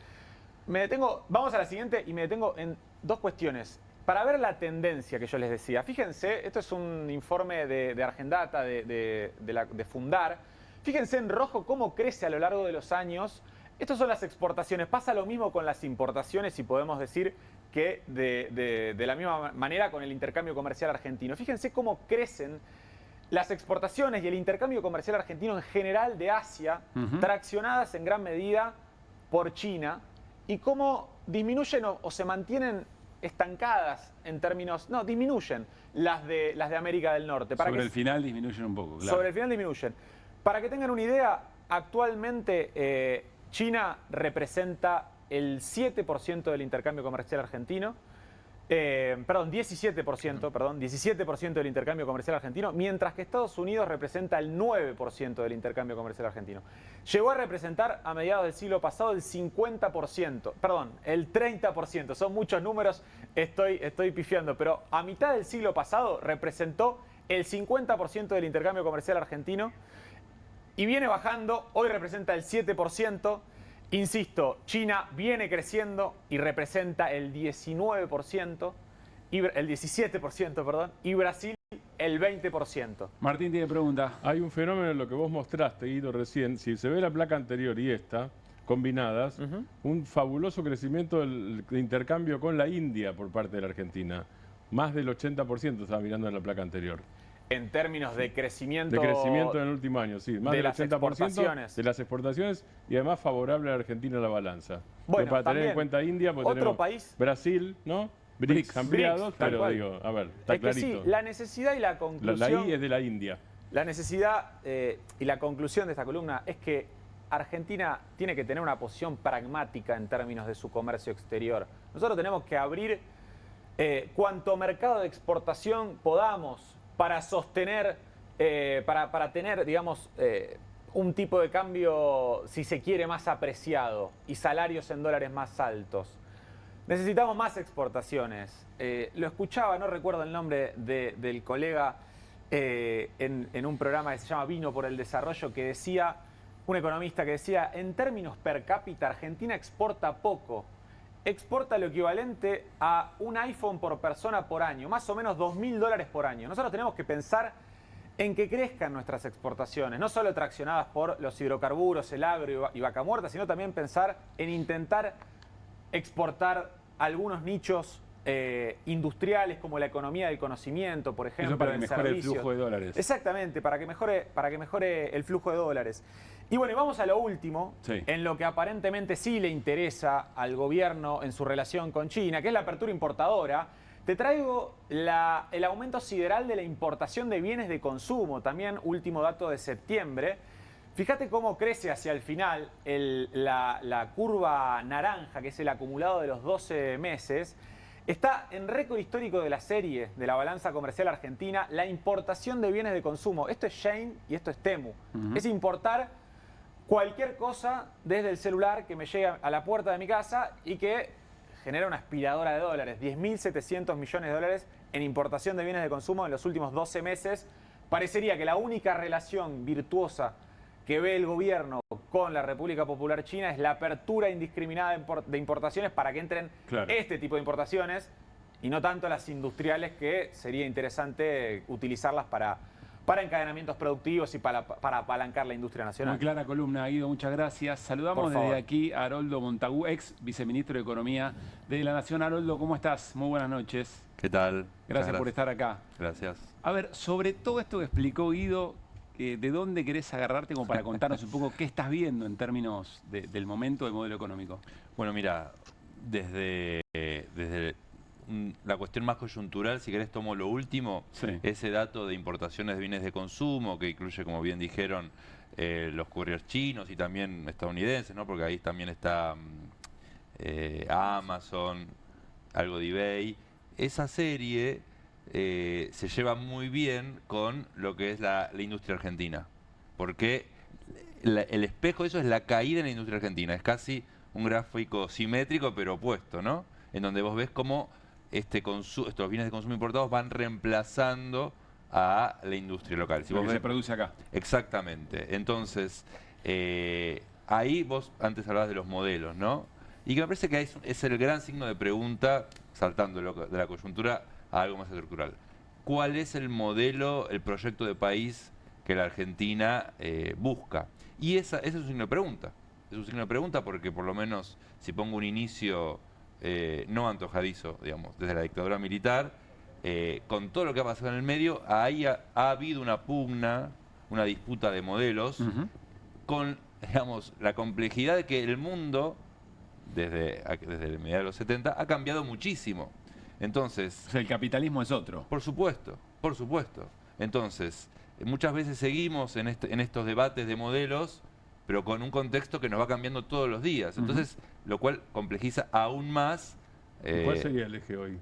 Vamos a la siguiente y me detengo en dos cuestiones. Para ver la tendencia que yo les decía, fíjense, esto es un informe de Argendata, de Fundar. Fíjense en rojo cómo crece a lo largo de los años. Estas son las exportaciones. Pasa lo mismo con las importaciones y podemos decir que de la misma manera con el intercambio comercial argentino. Fíjense cómo crecen las exportaciones y el intercambio comercial argentino en general de Asia, traccionadas en gran medida por China. y cómo disminuyen o se mantienen estancadas en términos... No, disminuyen las de América del Norte.
Sobre el final disminuyen un poco, claro.
Sobre el final disminuyen. Para que tengan una idea, actualmente China representa el 7% del intercambio comercial argentino. 17% del intercambio comercial argentino, mientras que Estados Unidos representa el 9% del intercambio comercial argentino. Llegó a representar a mediados del siglo pasado el 50%, perdón, el 30%, son muchos números, estoy pifiando, pero a mitad del siglo pasado representó el 50% del intercambio comercial argentino y viene bajando, hoy representa el 7%. Insisto, China viene creciendo y representa el 17%, y Brasil el 20%.
Martín tiene pregunta.
Hay un fenómeno en lo que vos mostraste, Guido, recién. Si se ve la placa anterior y esta, combinadas, un fabuloso crecimiento del intercambio con la India por parte de la Argentina. Más del 80% estaba mirando en la placa anterior.
En términos de crecimiento...
De crecimiento en el último año, sí. Más del 80% de las exportaciones y además favorable a la Argentina en la balanza.
Bueno,
para tener en cuenta India, porque tenemos
país,
Brasil, ¿no? BRICS ampliados, pero digo, a ver, está clarito.
Sí, la necesidad y la conclusión...
La I es de la India.
La necesidad y la conclusión de esta columna es que Argentina tiene que tener una posición pragmática en términos de su comercio exterior. Nosotros tenemos que abrir cuanto mercado de exportación podamos para sostener, para tener, digamos, un tipo de cambio, si se quiere, más apreciado y salarios en dólares más altos. Necesitamos más exportaciones. Lo escuchaba, no recuerdo el nombre del colega en un programa que se llama Vino por el Desarrollo, que decía, un economista que decía, en términos per cápita, Argentina exporta poco. Exporta lo equivalente a un iPhone por persona por año, más o menos $2.000 por año. Nosotros tenemos que pensar en que crezcan nuestras exportaciones, no solo traccionadas por los hidrocarburos, el agro y vaca muerta, sino también pensar en intentar exportar algunos nichos industriales como la economía del conocimiento, por ejemplo.
Eso para que mejore el flujo de dólares.
Exactamente, para que mejore el flujo de dólares. Y bueno, y vamos a lo último, en lo que aparentemente sí le interesa al gobierno en su relación con China, que es la apertura importadora. Te traigo el aumento sideral de la importación de bienes de consumo, también último dato de septiembre. Fíjate cómo crece hacia el final la curva naranja, que es el acumulado de los 12 meses. Está en récord histórico de la serie de la balanza comercial argentina la importación de bienes de consumo. Esto es Shein y esto es Temu. Es importar cualquier cosa desde el celular que me llegue a la puerta de mi casa y que genera una aspiradora de dólares. 10.700 millones de dólares en importación de bienes de consumo en los últimos 12 meses. Parecería que la única relación virtuosa que ve el gobierno con la República Popular China es la apertura indiscriminada de importaciones para que entren este tipo de importaciones y no tanto las industriales, que sería interesante utilizarlas para encadenamientos productivos y para apalancar la industria nacional.
Muy clara columna, Guido, muchas gracias. Saludamos desde aquí a Haroldo Montagu, ex viceministro de Economía de la Nación. Haroldo, ¿cómo estás? Muy buenas noches.
¿Qué tal?
Gracias por estar acá.
Gracias.
A ver, sobre todo esto que explicó Guido, ¿de dónde querés agarrarte como para contarnos un poco qué estás viendo en términos del momento del modelo económico?
Bueno, mira, desde la cuestión más coyuntural, si querés tomo lo último, ese dato de importaciones de bienes de consumo, que incluye, como bien dijeron, los couriers chinos y también estadounidenses, ¿no? Porque ahí también está Amazon, algo de eBay. Esa serie se lleva muy bien con lo que es la industria argentina, porque el espejo de eso es la caída en la industria argentina. Es casi un gráfico simétrico pero opuesto, ¿no? En donde vos ves cómo estos bienes de consumo importados van reemplazando a la industria local.
Lo que se produce acá.
Exactamente. Entonces, ahí vos antes hablabas de los modelos, ¿no? Y que me parece que es el gran signo de pregunta, saltando de la coyuntura a algo más estructural. ¿Cuál es el modelo, el proyecto de país que la Argentina busca? Y ese es un signo de pregunta. Es un signo de pregunta porque, por lo menos, si pongo un inicio no antojadizo, digamos, desde la dictadura militar, con todo lo que ha pasado en el medio, ahí ha habido una pugna, una disputa de modelos, con, digamos, la complejidad de que el mundo desde mediados de los 70, ha cambiado muchísimo. Entonces,
o sea, el capitalismo es otro.
Por supuesto, por supuesto. Entonces, muchas veces seguimos en estos debates de modelos, pero con un contexto que nos va cambiando todos los días. Entonces, lo cual complejiza aún más.
¿Cuál sería el eje hoy?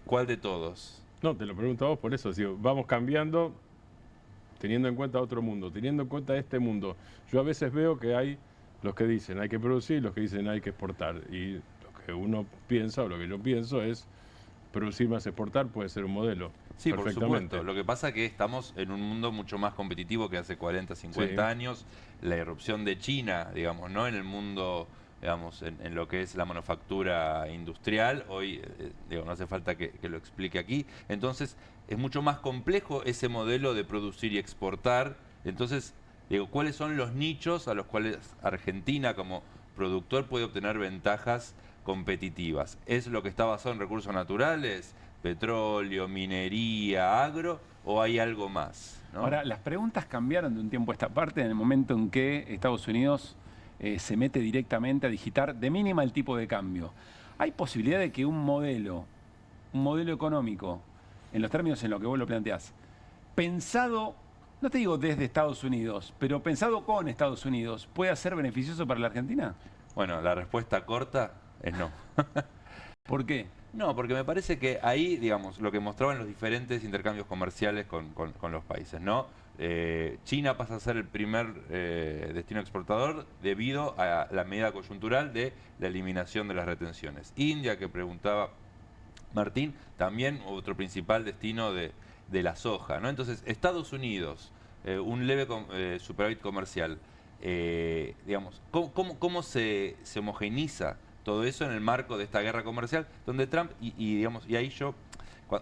¿Cuál de todos?
No, te lo pregunto a vos por eso. Digo, vamos cambiando teniendo en cuenta otro mundo, teniendo en cuenta este mundo. Yo a veces veo que hay los que dicen hay que producir, los que dicen hay que exportar. Y lo que uno piensa o lo que yo pienso es producir más exportar puede ser un modelo.
Sí, por supuesto. Lo que pasa es que estamos en un mundo mucho más competitivo que hace 40, 50 años. La irrupción de China, digamos, ¿no? En el mundo, digamos, en lo que es la manufactura industrial, hoy, digo, no hace falta que lo explique aquí. Entonces, es mucho más complejo ese modelo de producir y exportar. Entonces, digo, ¿cuáles son los nichos a los cuales Argentina como productor puede obtener ventajas competitivas? ¿Es lo que está basado en recursos naturales, petróleo, minería, agro, o hay algo más, ¿no?
Ahora, las preguntas cambiaron de un tiempo a esta parte, en el momento en que Estados Unidos se mete directamente a digitar de mínima el tipo de cambio. ¿Hay posibilidad de que un modelo económico, en los términos en los que vos lo planteás, pensado, no te digo desde Estados Unidos, pero pensado con Estados Unidos, pueda ser beneficioso para la Argentina?
Bueno, la respuesta corta es no.
¿Por qué?
No, porque me parece que ahí, digamos, lo que mostraban los diferentes intercambios comerciales con los países, ¿no? China pasa a ser el primer destino exportador debido a la medida coyuntural de la eliminación de las retenciones. India, que preguntaba Martín, también otro principal destino de la soja, ¿no? Entonces, Estados Unidos, un leve superávit comercial, digamos, ¿cómo se homogeneiza todo eso en el marco de esta guerra comercial, donde Trump, digamos, y ahí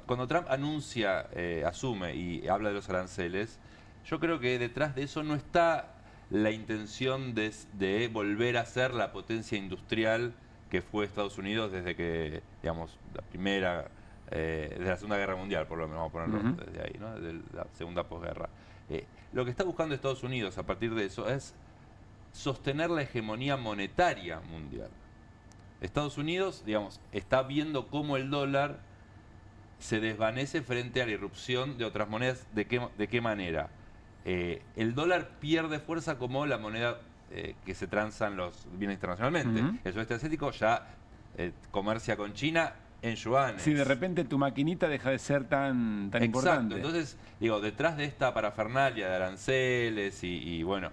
cuando Trump anuncia, asume y habla de los aranceles, yo creo que detrás de eso no está la intención de volver a ser la potencia industrial que fue Estados Unidos desde que, digamos, desde la Segunda Guerra Mundial, por lo menos, vamos a ponerlo desde ahí, ¿no? Desde la segunda posguerra. Lo que está buscando Estados Unidos a partir de eso es sostener la hegemonía monetaria mundial. Estados Unidos, digamos, está viendo cómo el dólar se desvanece frente a la irrupción de otras monedas. ¿De qué manera? El dólar pierde fuerza como la moneda que se transan los bienes internacionalmente. El sudeste asiático ya comercia con China en yuanes.
Si de repente tu maquinita deja de ser tan importante.
Entonces, digo, detrás de esta parafernalia de aranceles y bueno,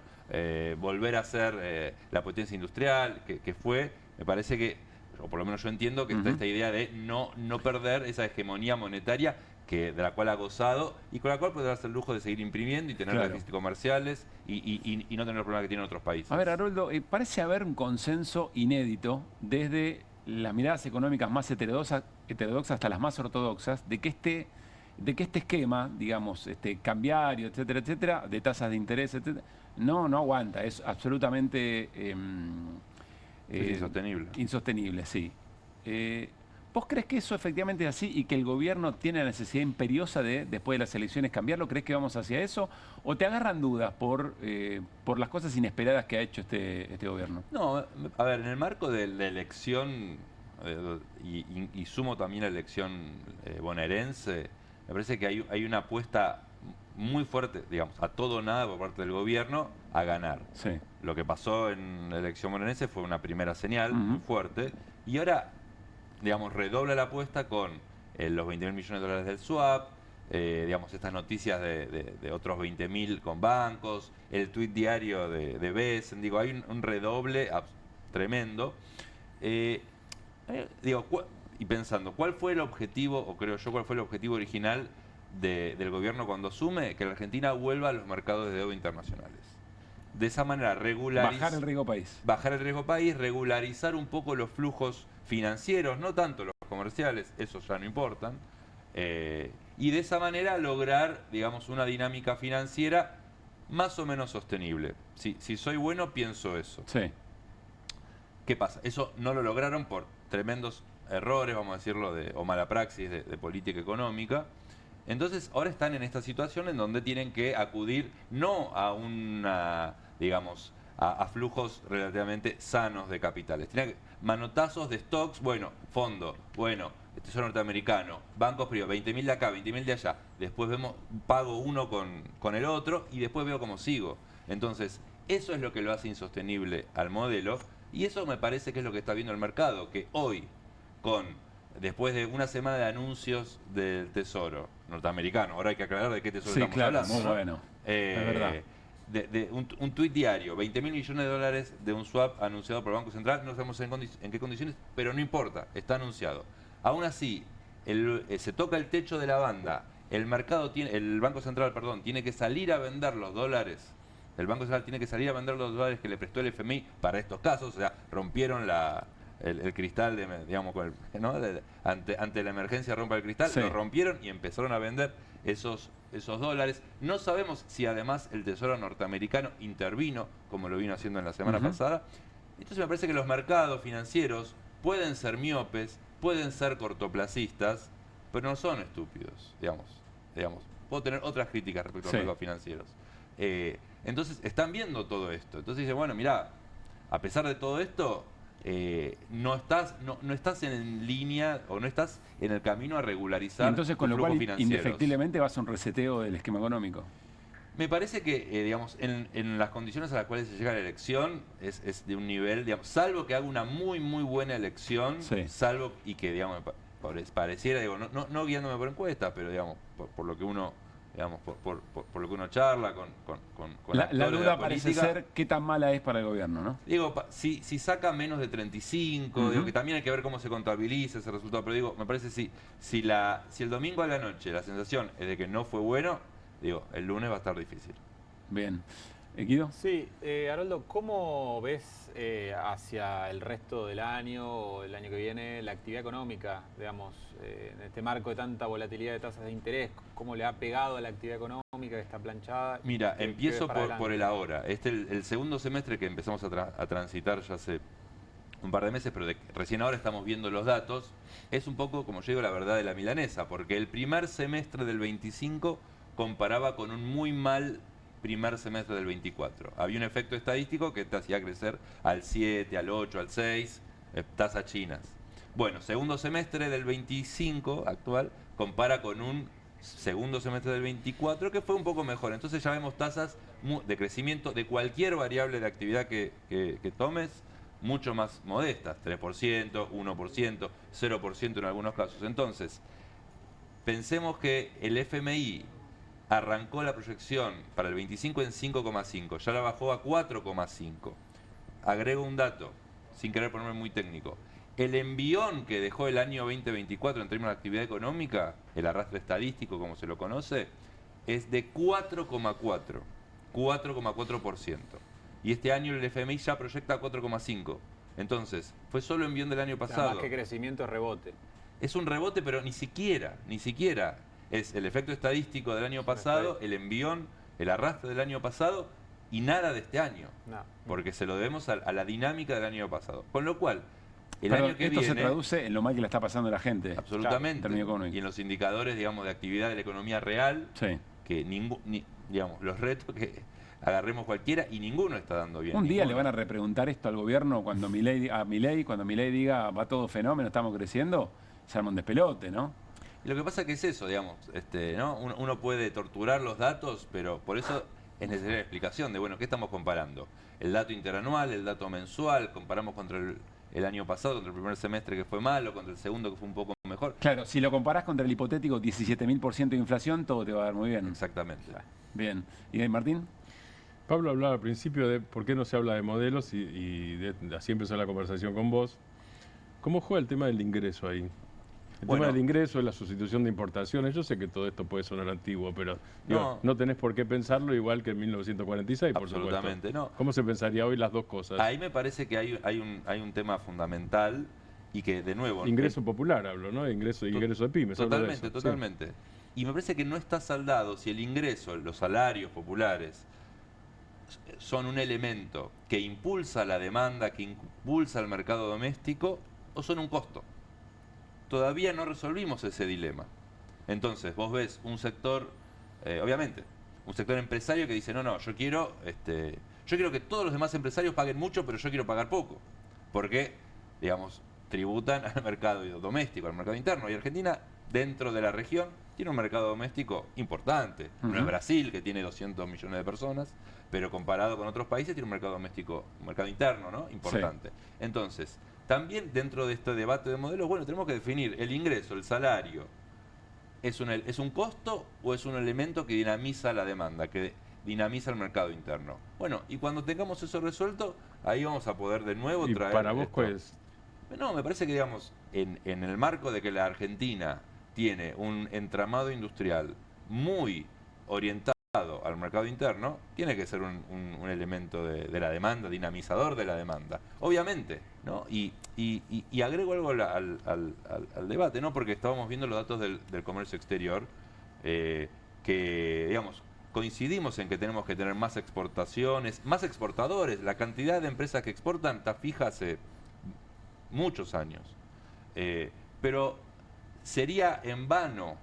volver a ser la potencia industrial que fue, me parece que, o por lo menos yo entiendo que está esta idea de no perder esa hegemonía monetaria de la cual ha gozado y con la cual podrá darse el lujo de seguir imprimiendo y tener déficits comerciales y no tener los problemas que tienen otros países.
A ver, Haroldo, parece haber un consenso inédito desde las miradas económicas más heterodoxas hasta las más ortodoxas, de que este esquema, digamos, cambiario, etcétera, etcétera, de tasas de interés, etcétera, no aguanta, es absolutamente
es insostenible.
Insostenible, sí. ¿Vos crees que eso efectivamente es así y que el gobierno tiene la necesidad imperiosa de, después de las elecciones, cambiarlo? ¿Crees que vamos hacia eso? ¿O te agarran dudas por las cosas inesperadas que ha hecho este gobierno?
No, a ver, en el marco de la elección, y sumo también la elección bonaerense, me parece que hay una apuesta muy fuerte, digamos, a todo o nada por parte del gobierno a ganar.
Sí.
Lo que pasó en la elección bonaerense fue una primera señal muy fuerte y ahora, digamos, redobla la apuesta con los 20.000 millones de dólares del swap, digamos, estas noticias de otros 20.000 con bancos, el tuit diario de Besen, digo, hay un redoble tremendo. Digo, y pensando, ¿cuál fue el objetivo, o creo yo, cuál fue el objetivo original del gobierno cuando asume? Que la Argentina vuelva a los mercados de deuda internacionales. De esa manera,
bajar el riesgo país.
Bajar el riesgo país, regularizar un poco los flujos financieros, no tanto los comerciales, esos ya no importan, y de esa manera lograr, digamos, una dinámica financiera más o menos sostenible. Si soy bueno, pienso eso.
Sí.
¿Qué pasa? Eso no lo lograron por tremendos errores, vamos a decirlo, o mala praxis de política económica. Entonces, ahora están en esta situación en donde tienen que acudir no a una, digamos, a flujos relativamente sanos de capitales. Tenía manotazos de stocks, bueno, fondo, bueno, Tesoro norteamericano, bancos privados, 20.000 de acá, 20.000 de allá. Después vemos, pago uno con el otro y después veo cómo sigo. Entonces, eso es lo que lo hace insostenible al modelo y eso me parece que es lo que está viendo el mercado, que hoy, después de una semana de anuncios del Tesoro norteamericano, ahora hay que aclarar de qué Tesoro estamos hablando.
Muy bueno, es verdad.
Un tuit diario, 20.000 millones de dólares de un swap anunciado por el Banco Central, no sabemos en qué condiciones, pero no importa, está anunciado. Aún así, se toca el techo de la banda, el Banco Central, tiene que salir a vender los dólares. El Banco Central tiene que salir a vender los dólares que le prestó el FMI para estos casos, o sea, rompieron el cristal, ante la emergencia rompa el cristal, lo rompieron y empezaron a vender esos dólares. No sabemos si además el Tesoro norteamericano intervino, como lo vino haciendo en la semana pasada. Entonces me parece que los mercados financieros pueden ser miopes, pueden ser cortoplacistas, pero no son estúpidos, digamos. Puedo tener otras críticas respecto a los mercados financieros. Entonces están viendo todo esto. Entonces dicen, bueno, mirá, a pesar de todo esto, no estás en línea o no estás en el camino a regularizar.
Y entonces, con lo cual,
financieros.
indefectiblemente vas a un reseteo del esquema económico.
Me parece que, en las condiciones a las cuales se llega a la elección es de un nivel, salvo que haga una muy, muy buena elección, salvo y que, pareciera, no guiándome por encuestas, pero, por lo que uno, por lo que uno charla con
la duda parece ser qué tan mala es para el gobierno, ¿no?
Si saca menos de 35, que también hay que ver cómo se contabiliza ese resultado, pero me parece si el domingo a la noche la sensación es de que no fue bueno, el lunes va a estar difícil.
Bien. ¿Guido?
Sí, Haroldo, ¿cómo ves hacia el resto del año o el año que viene la actividad económica, en este marco de tanta volatilidad de tasas de interés? ¿Cómo le ha pegado a la actividad económica que está planchada?
Mira, empiezo por el ahora. El segundo semestre que empezamos a transitar ya hace un par de meses, pero recién ahora estamos viendo los datos, es un poco, como yo digo, la verdad de la milanesa, porque el primer semestre del 25 comparaba con un muy mal primer semestre del 24. Había un efecto estadístico que te hacía crecer al 7, al 8, al 6, tasas chinas. Bueno, segundo semestre del 25 actual compara con un segundo semestre del 24 que fue un poco mejor. Entonces ya vemos tasas de crecimiento de cualquier variable de actividad que tomes mucho más modestas, 3%, 1%, 0% en algunos casos. Entonces, pensemos que el FMI arrancó la proyección para el 25 en 5,5, ya la bajó a 4,5. Agrego un dato, sin querer ponerme muy técnico. El envión que dejó el año 2024 en términos de actividad económica, el arrastre estadístico como se lo conoce, es de 4,4%. Y este año el FMI ya proyecta 4,5. Entonces, fue solo envión del año pasado.
Más que crecimiento es rebote.
Es un rebote, pero ni siquiera. Es el efecto estadístico del año pasado, el envión, el arrastre del año pasado y nada de este año. No. Porque se lo debemos a la dinámica del año pasado. Con lo cual, año que
esto
viene,
se traduce en lo mal que la está pasando la gente.
Absolutamente. Y en los indicadores, de actividad de la economía real, que los retos que agarremos cualquiera y ninguno está dando bien.
Un día le van a repreguntar esto al gobierno cuando Milei diga va todo fenómeno, estamos creciendo, se arma un despelote, ¿no?
Y lo que pasa que es eso, ¿no? Uno puede torturar los datos, pero por eso es necesaria la explicación de, ¿qué estamos comparando? El dato interanual, el dato mensual, comparamos contra el año pasado, contra el primer semestre que fue malo, contra el segundo que fue un poco mejor.
Claro, si lo comparás contra el hipotético 17.000% de inflación, todo te va a dar muy bien.
Exactamente.
Bien. ¿Y Martín?
Pablo hablaba al principio de por qué no se habla de modelos y así empezó la conversación con vos. ¿Cómo juega el tema del ingreso ahí? El tema del ingreso, la sustitución de importaciones. Yo sé que todo esto puede sonar antiguo, pero no tenés por qué pensarlo igual que en 1946, por supuesto.
Absolutamente, no.
¿Cómo se pensaría hoy las dos cosas?
Ahí me parece que hay un tema fundamental y que, de nuevo...
Ingreso popular hablo, ¿no? Ingreso de pymes.
Totalmente. Sí. Y me parece que no está saldado si el ingreso, los salarios populares, son un elemento que impulsa la demanda, que impulsa el mercado doméstico, o son un costo. Todavía no resolvimos ese dilema. Entonces, vos ves un sector, obviamente, un sector empresario que dice, yo Yo quiero que todos los demás empresarios paguen mucho, pero yo quiero pagar poco. Porque, digamos, tributan al mercado doméstico, al mercado interno. Y Argentina, dentro de la región, tiene un mercado doméstico importante. No es Brasil, que tiene 200 millones de personas, pero comparado con otros países tiene un mercado doméstico, un mercado interno, ¿no? Importante. Sí. Entonces, también dentro de este debate de modelos, bueno, tenemos que definir el ingreso, el salario. ¿Es un costo o es un elemento que dinamiza la demanda, que dinamiza el mercado interno? Bueno, y cuando tengamos eso resuelto, ahí vamos a poder de nuevo traer...
¿Y para vos cuál es?
No, me parece que, digamos, en el marco de que la Argentina tiene un entramado industrial muy orientado al mercado interno, tiene que ser un elemento de la demanda, dinamizador de la demanda. Obviamente, ¿no? Y agrego algo al debate, ¿no? Porque estábamos viendo los datos del comercio exterior, que, digamos, coincidimos en que tenemos que tener más exportaciones, más exportadores. La cantidad de empresas que exportan está fija hace muchos años. Pero sería en vano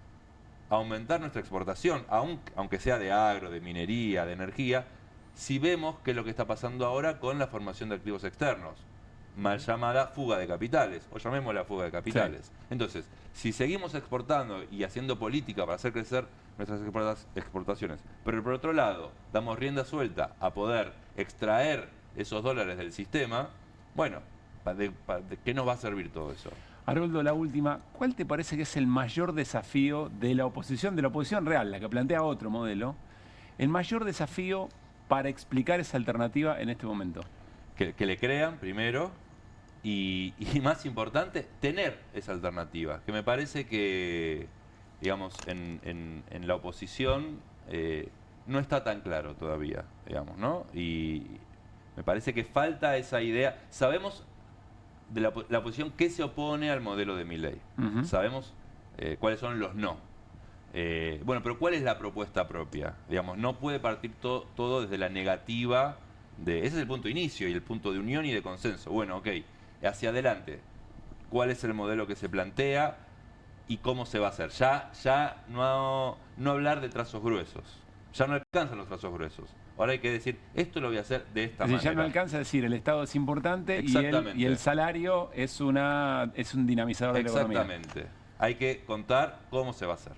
aumentar nuestra exportación, aunque sea de agro, de minería, de energía, si vemos que es lo que está pasando ahora con la formación de activos externos, mal llamada fuga de capitales, o llamémosla fuga de capitales. Sí. Entonces, si seguimos exportando y haciendo política para hacer crecer nuestras exportaciones, pero por otro lado damos rienda suelta a poder extraer esos dólares del sistema, bueno, ¿de qué nos va a servir todo eso?
Haroldo, la última, ¿cuál te parece que es el mayor desafío de la oposición real, la que plantea otro modelo, el mayor desafío para explicar esa alternativa en este momento?
Que le crean primero y más importante, tener esa alternativa, que me parece que, digamos, en la oposición no está tan claro todavía, digamos, ¿no? Y me parece que falta esa idea. Sabemos de la oposición que se opone al modelo de Milei. Sabemos cuáles son los no. Bueno, pero ¿cuál es la propuesta propia? Digamos, no puede partir todo desde la negativa. Ese es el punto de inicio y el punto de unión y de consenso. Bueno, ok, hacia adelante. ¿Cuál es el modelo que se plantea y cómo se va a hacer? Ya no hablar de trazos gruesos. Ya no alcanzan los trazos gruesos. Ahora hay que decir, esto lo voy a hacer de esta manera.
Ya no alcanza a decir, el Estado es importante y el salario es un dinamizador de la economía.
Exactamente. Hay que contar cómo se va a hacer.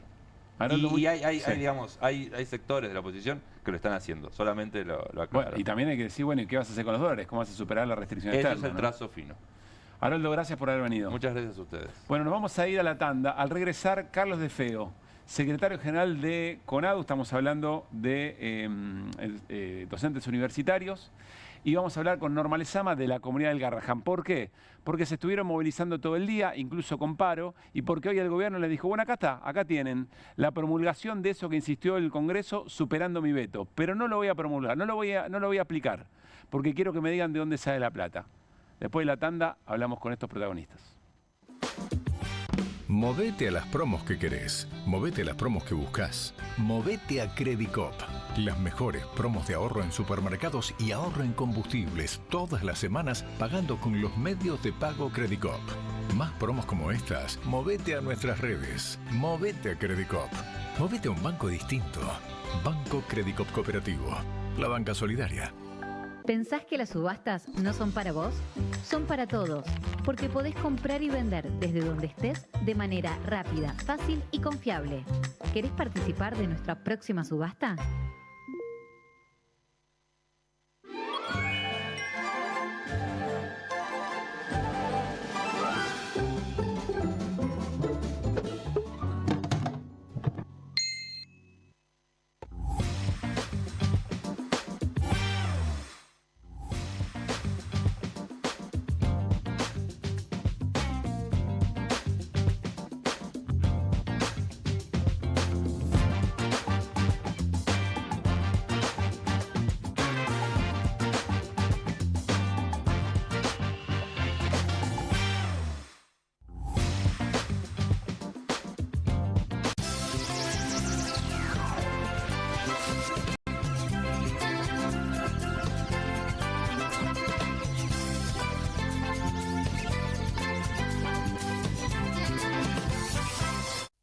Y hay sectores de la oposición que lo están haciendo, solamente lo aclaro.
Bueno, y también hay que decir, bueno, ¿y qué vas a hacer con los dólares? ¿Cómo vas a superar la restricción externa?
Ese es el trazo fino.
Haroldo, gracias por haber venido.
Muchas gracias a ustedes.
Bueno, nos vamos a ir a la tanda. Al regresar, Carlos De Feo, secretario general de CONADU, estamos hablando de docentes universitarios, y vamos a hablar con Norma Lezama de la comunidad del Garrahan. ¿Por qué? Porque se estuvieron movilizando todo el día, incluso con paro, y porque hoy el gobierno les dijo, bueno, acá tienen la promulgación de eso que insistió el Congreso, superando mi veto, pero no lo voy a promulgar, no lo voy a aplicar, porque quiero que me digan de dónde sale la plata. Después de la tanda hablamos con estos protagonistas.
Movete a las promos que querés. Movete a las promos que buscas. Movete a Credicop. Las mejores promos de ahorro en supermercados y ahorro en combustibles todas las semanas pagando con los medios de pago Credicop. Más promos como estas, movete a nuestras redes. Movete a Credicop. Movete a un banco distinto. Banco Credicop Cooperativo. La banca solidaria.
¿Pensás que las subastas no son para vos? Son para todos, porque podés comprar y vender desde donde estés de manera rápida, fácil y confiable. ¿Querés participar de nuestra próxima subasta?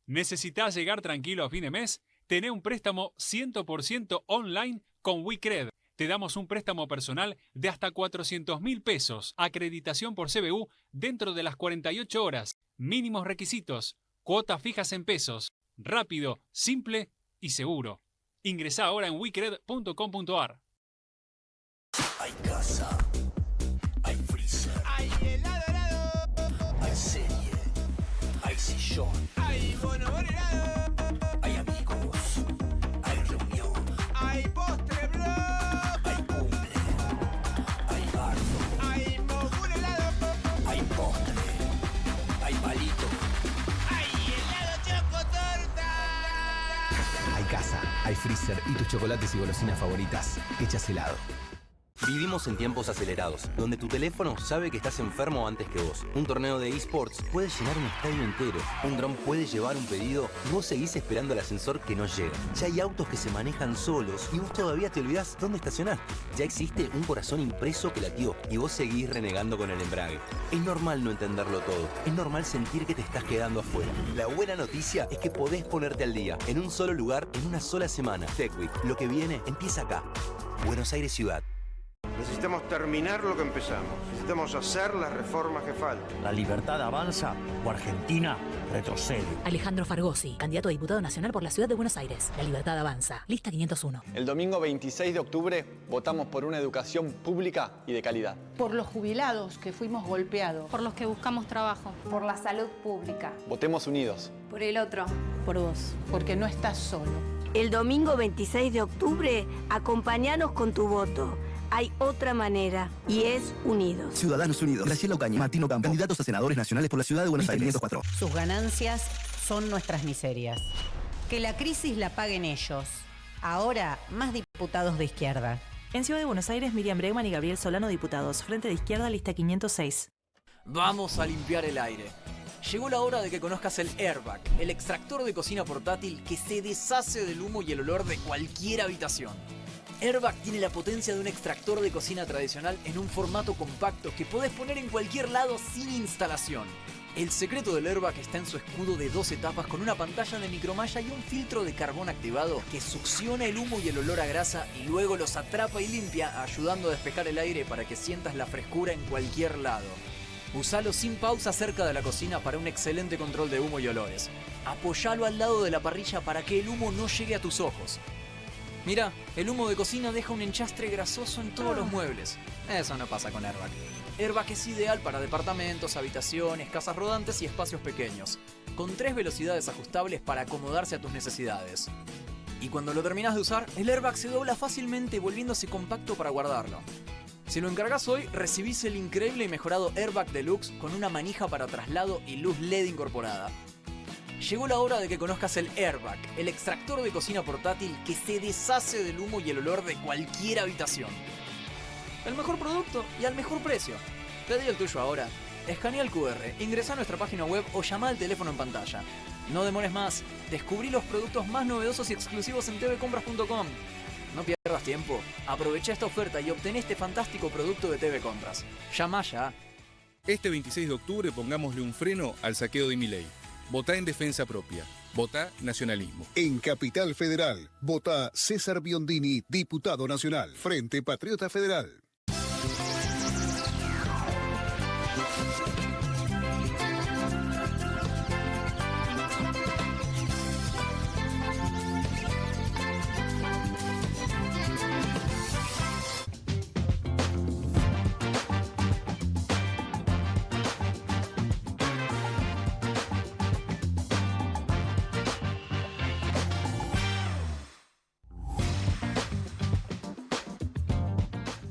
¿Necesitas llegar tranquilo a fin de mes? Tené un préstamo 100% online con WeCred.
te damos un préstamo personal de hasta 400.000 pesos, acreditación por CBU dentro de las 48 horas, mínimos requisitos, cuotas fijas en pesos, rápido, simple y seguro. Ingresá ahora en wicred.com.ar.
Hay casa, hay freezer, hay helado, hay serie, hay sillón, hay bono helado, hay amigos, hay reunión, hay postre blog, hay cumple, hay bardo, hay mogul helado, hay postre, hay palito, hay helado chocotorta.
Hay casa, hay freezer y tus chocolates y golosinas favoritas hechas helado.
Vivimos en tiempos acelerados, donde tu teléfono sabe que estás enfermo antes que vos. Un torneo de eSports puede llenar un estadio entero. Un dron puede llevar un pedido y vos seguís esperando el ascensor que no llega. Ya hay autos que se manejan solos y vos todavía te olvidás dónde estacionaste. Ya existe un corazón impreso que latió y vos seguís renegando con el embrague. Es normal no entenderlo todo. Es normal sentir que te estás quedando afuera. La buena noticia es que podés ponerte al día, en un solo lugar, en una sola semana. TechWeek, lo que viene empieza acá. Buenos Aires Ciudad.
Necesitamos terminar lo que empezamos. Necesitamos hacer las reformas que faltan.
¿La libertad avanza o Argentina retrocede?
Alejandro Fargosi, candidato a diputado nacional por la Ciudad de Buenos Aires. La libertad avanza. Lista 501.
El domingo 26 de octubre votamos por una educación pública y de calidad.
Por los jubilados que fuimos golpeados.
Por los que buscamos trabajo.
Por la salud pública.
Votemos unidos.
Por el otro.
Por vos. Porque no estás solo.
El domingo 26 de octubre, acompáñanos con tu voto. Hay otra manera y es unidos.
Ciudadanos Unidos. Graciela Ocaña, Martín Ocampo, candidatos a senadores nacionales por la Ciudad de Buenos Aires. 504.
Sus ganancias son nuestras miserias. Que la crisis la paguen ellos. Ahora, más diputados de izquierda.
En Ciudad de Buenos Aires, Miriam Bregman y Gabriel Solano, diputados. Frente de Izquierda, lista 506.
Vamos a limpiar el aire. Llegó la hora de que conozcas el Airbag, el extractor de cocina portátil que se deshace del humo y el olor de cualquier habitación. Airbag tiene la potencia de un extractor de cocina tradicional en un formato compacto que podés poner en cualquier lado sin instalación. El secreto del Airbag está en su escudo de 2 etapas con una pantalla de micromalla y un filtro de carbón activado que succiona el humo y el olor a grasa y luego los atrapa y limpia, ayudando a despejar el aire para que sientas la frescura en cualquier lado. Usalo sin pausa cerca de la cocina para un excelente control de humo y olores. Apoyalo al lado de la parrilla para que el humo no llegue a tus ojos. Mira, el humo de cocina deja un enchastre grasoso en todos los muebles. Eso no pasa con Airbag. Airbag es ideal para departamentos, habitaciones, casas rodantes y espacios pequeños, con 3 velocidades ajustables para acomodarse a tus necesidades. Y cuando lo terminas de usar, el Airbag se dobla fácilmente volviéndose compacto para guardarlo. Si lo encargas hoy, recibís el increíble y mejorado Airbag Deluxe con una manija para traslado y luz LED incorporada. Llegó la hora de que conozcas el Airbag, el extractor de cocina portátil que se deshace del humo y el olor de cualquier habitación. El mejor producto y al mejor precio. Pedí el tuyo ahora. Escanea el QR, ingresa a nuestra página web o llama al teléfono en pantalla. No demores más. Descubrí los productos más novedosos y exclusivos en tvcompras.com. No pierdas tiempo. Aprovecha esta oferta y obtén este fantástico producto de TV Compras. Llama ya.
Este 26 de octubre pongámosle un freno al saqueo de Milei. Votá en defensa propia. Votá nacionalismo.
En Capital Federal, votá César Biondini, diputado nacional. Frente Patriota Federal.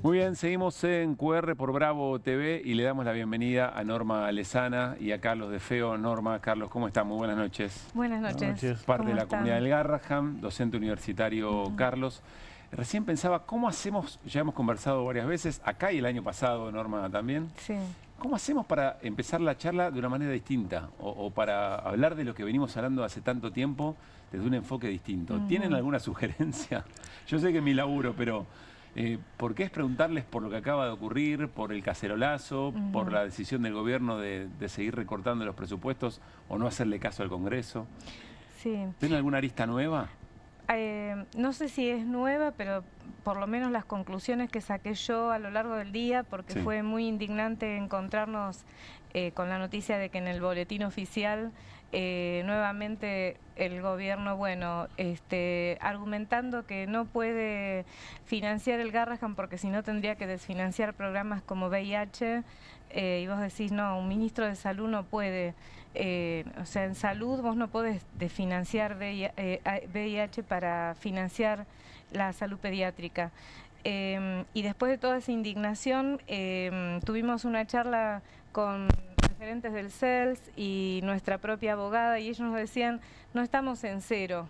Muy bien, seguimos en QR por Bravo TV y le damos la bienvenida a Norma Lezana y a Carlos de Feo. Norma, Carlos, ¿cómo están? Muy buenas noches.
Buenas noches.
Parte de la comunidad del Garraham, docente universitario Carlos. Recién pensaba, ¿cómo hacemos? Ya hemos conversado varias veces, acá y el año pasado, Norma, también.
Sí.
¿Cómo hacemos para empezar la charla de una manera distinta? O para hablar de lo que venimos hablando hace tanto tiempo desde un enfoque distinto. ¿Tienen alguna sugerencia? Yo sé que es mi laburo, pero... ¿por qué es preguntarles por lo que acaba de ocurrir, por el cacerolazo, por la decisión del gobierno de seguir recortando los presupuestos o no hacerle caso al Congreso?
Sí.
¿Tienen alguna arista nueva?
No sé si es nueva, pero por lo menos las conclusiones que saqué yo a lo largo del día, porque fue muy indignante encontrarnos con la noticia de que en el boletín oficial nuevamente el gobierno, argumentando que no puede financiar el Garrahan porque si no tendría que desfinanciar programas como VIH, y vos decís, no, un ministro de salud no puede, o sea, en salud vos no podés desfinanciar VIH para financiar la salud pediátrica. Y después de toda esa indignación, tuvimos una charla con referentes del CELS y nuestra propia abogada, y ellos nos decían, no estamos en cero,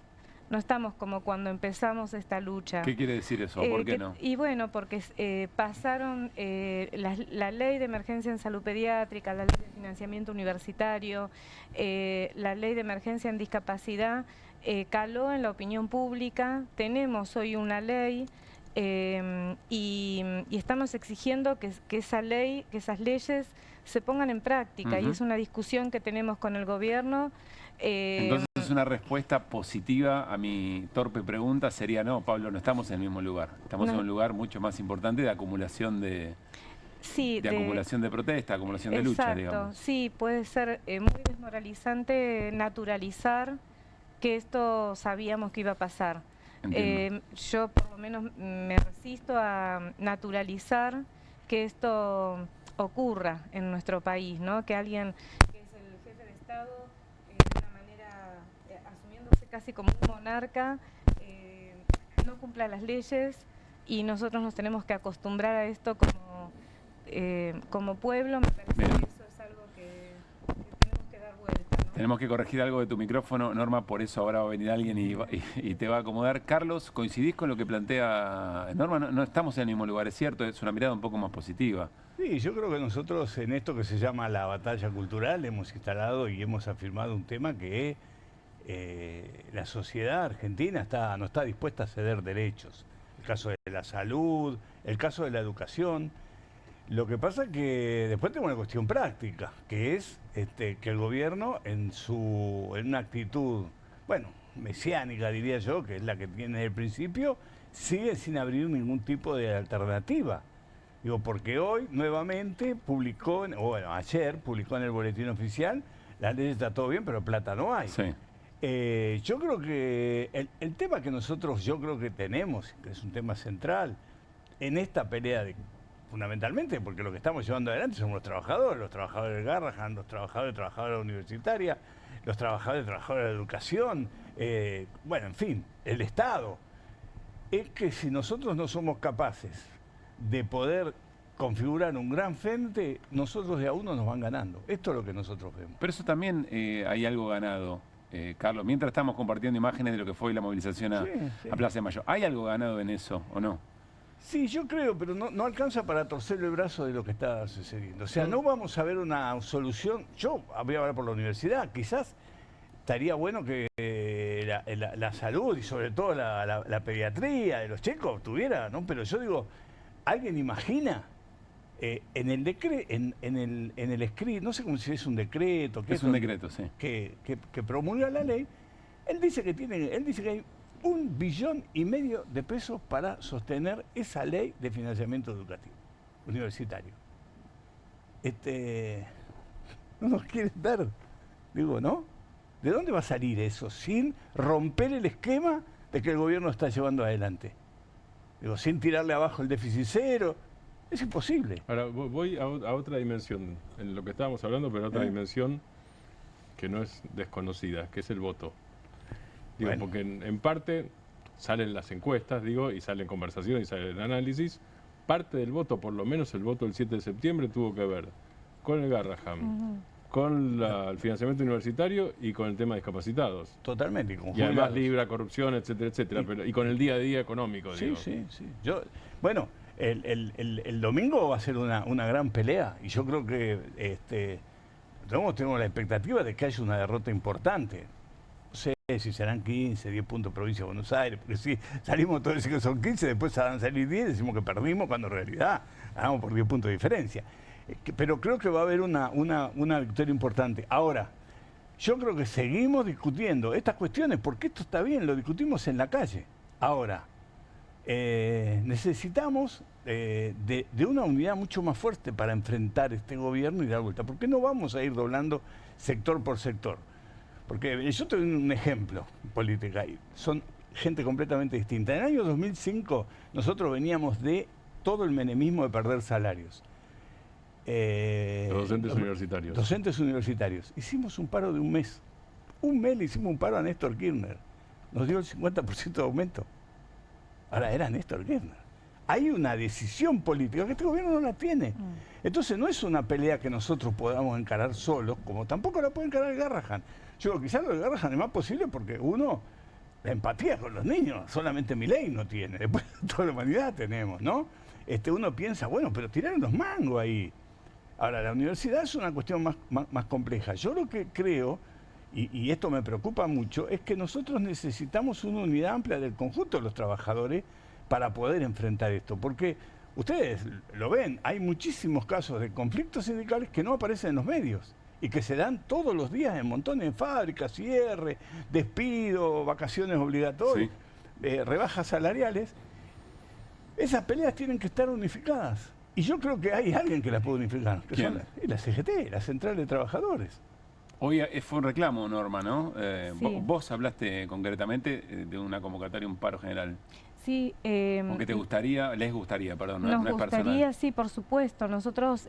no estamos como cuando empezamos esta lucha.
¿Qué quiere decir eso? ¿Por qué no?
Y bueno, porque pasaron la ley de emergencia en salud pediátrica, la ley de financiamiento universitario, la ley de emergencia en discapacidad, caló en la opinión pública, tenemos hoy una ley, y estamos exigiendo que esa ley, que esas leyes se pongan en práctica, y es una discusión que tenemos con el gobierno.
Entonces una respuesta positiva a mi torpe pregunta sería no, Pablo, no estamos en el mismo lugar, estamos en un lugar mucho más importante de acumulación de acumulación de protesta, acumulación de lucha, digamos.
Sí, puede ser muy desmoralizante naturalizar que esto sabíamos que iba a pasar. Yo por lo menos me resisto a naturalizar que esto ocurra en nuestro país, ¿no? Que alguien que es el jefe de Estado, de una manera asumiéndose casi como un monarca, no cumpla las leyes, y nosotros nos tenemos que acostumbrar a esto como pueblo. Me parece que eso es algo que tenemos que dar vuelta, ¿no?
Tenemos que corregir algo de tu micrófono, Norma, por eso ahora va a venir alguien y te va a acomodar. Carlos, ¿coincidís con lo que plantea Norma? No estamos en el mismo lugar, es cierto, es una mirada un poco más positiva.
Sí, yo creo que nosotros en esto que se llama la batalla cultural hemos instalado y hemos afirmado un tema que la sociedad argentina no está dispuesta a ceder derechos. El caso de la salud, el caso de la educación. Lo que pasa es que después tenemos una cuestión práctica, que es que el gobierno en una actitud, mesiánica diría yo, que es la que tiene desde el principio, sigue sin abrir ningún tipo de alternativa. Digo, porque hoy nuevamente ayer publicó en el boletín oficial, la ley está todo bien, pero plata no hay.
Sí.
Yo creo que el tema que yo creo que tenemos, que es un tema central, en esta pelea fundamentalmente, porque lo que estamos llevando adelante son los trabajadores del Garrahan, los trabajadores de la universitaria, los trabajadores de la educación, en fin, el Estado. Es que si nosotros no somos capaces de poder configurar un gran frente, nosotros de a uno nos van ganando. Esto es lo que nosotros vemos.
Pero eso también hay algo ganado, Carlos. Mientras estamos compartiendo imágenes de lo que fue la movilización a Plaza de Mayo, ¿hay algo ganado en eso o no?
Sí, yo creo, pero no alcanza para torcer el brazo de lo que está sucediendo. O sea, no vamos a ver una solución. Yo voy a hablar por la universidad. Quizás estaría bueno que la salud y sobre todo la pediatría de los chicos tuviera, ¿no? Pero yo digo, ¿alguien imagina en el escrito, no sé cómo si es un decreto?
Es un decreto, sí.
Que promulga la ley. Él dice que hay 1,5 billones de pesos para sostener esa ley de financiamiento educativo, universitario. No nos quieren dar, digo, ¿no? ¿De dónde va a salir eso sin romper el esquema de que el gobierno está llevando adelante? Digo, sin tirarle abajo el déficit cero. Es imposible.
Ahora, voy a otra dimensión, en lo que estábamos hablando, pero otra dimensión que no es desconocida, que es el voto. Digo, porque en parte salen las encuestas, y salen conversaciones y sale el análisis. Parte del voto, por lo menos el voto del 7 de septiembre, tuvo que ver con el Garrahan, con el financiamiento universitario y con el tema de discapacitados.
Totalmente.
Y además libra corrupción, etcétera, etcétera. Y con el día a día económico,
sí. El domingo va a ser una gran pelea y yo creo que tenemos la expectativa de que haya una derrota importante. No sé si serán 15, 10 puntos provincia de Buenos Aires, porque si salimos todos decir que son 15, después van a salir 10, decimos que perdimos, cuando en realidad ganamos por 10 puntos de diferencia. Pero creo que va a haber una victoria importante. Ahora, yo creo que seguimos discutiendo estas cuestiones, porque esto está bien, lo discutimos en la calle. Ahora, necesitamos de una unidad mucho más fuerte para enfrentar este gobierno y dar vuelta. ¿Por qué no vamos a ir doblando sector por sector? Porque yo te doy un ejemplo político ahí. Son gente completamente distinta. En el año 2005 nosotros veníamos de todo el menemismo de perder salarios.
Los docentes universitarios.
Docentes universitarios. Hicimos un paro de un mes. Un mes le hicimos un paro a Néstor Kirchner. Nos dio el 50% de aumento. Ahora era Néstor Kirchner. Hay una decisión política que este gobierno no la tiene. Entonces no es una pelea que nosotros podamos encarar solos, como tampoco la puede encarar Garrahan. Yo digo, quizás lo de Garrahan es más posible porque uno, la empatía con los niños, solamente Milei no tiene, después toda la humanidad tenemos, ¿no? Uno piensa, bueno, pero tiraron los mangos ahí. Ahora, la universidad es una cuestión más compleja. Yo lo que creo, y esto me preocupa mucho, es que nosotros necesitamos una unidad amplia del conjunto de los trabajadores para poder enfrentar esto. Porque ustedes lo ven, hay muchísimos casos de conflictos sindicales que no aparecen en los medios y que se dan todos los días en montones de fábricas, cierre, despido, vacaciones obligatorias, rebajas salariales. Esas peleas tienen que estar unificadas. Y yo creo que hay alguien que las puede unificar, que son la CGT, la Central de Trabajadores.
Hoy fue un reclamo, Norma, ¿no?
Sí.
Vos hablaste concretamente de una convocatoria, un paro general.
Sí.
Porque les gustaría, perdón,
nos
no es
gustaría,
personal.
sí, por supuesto. Nosotros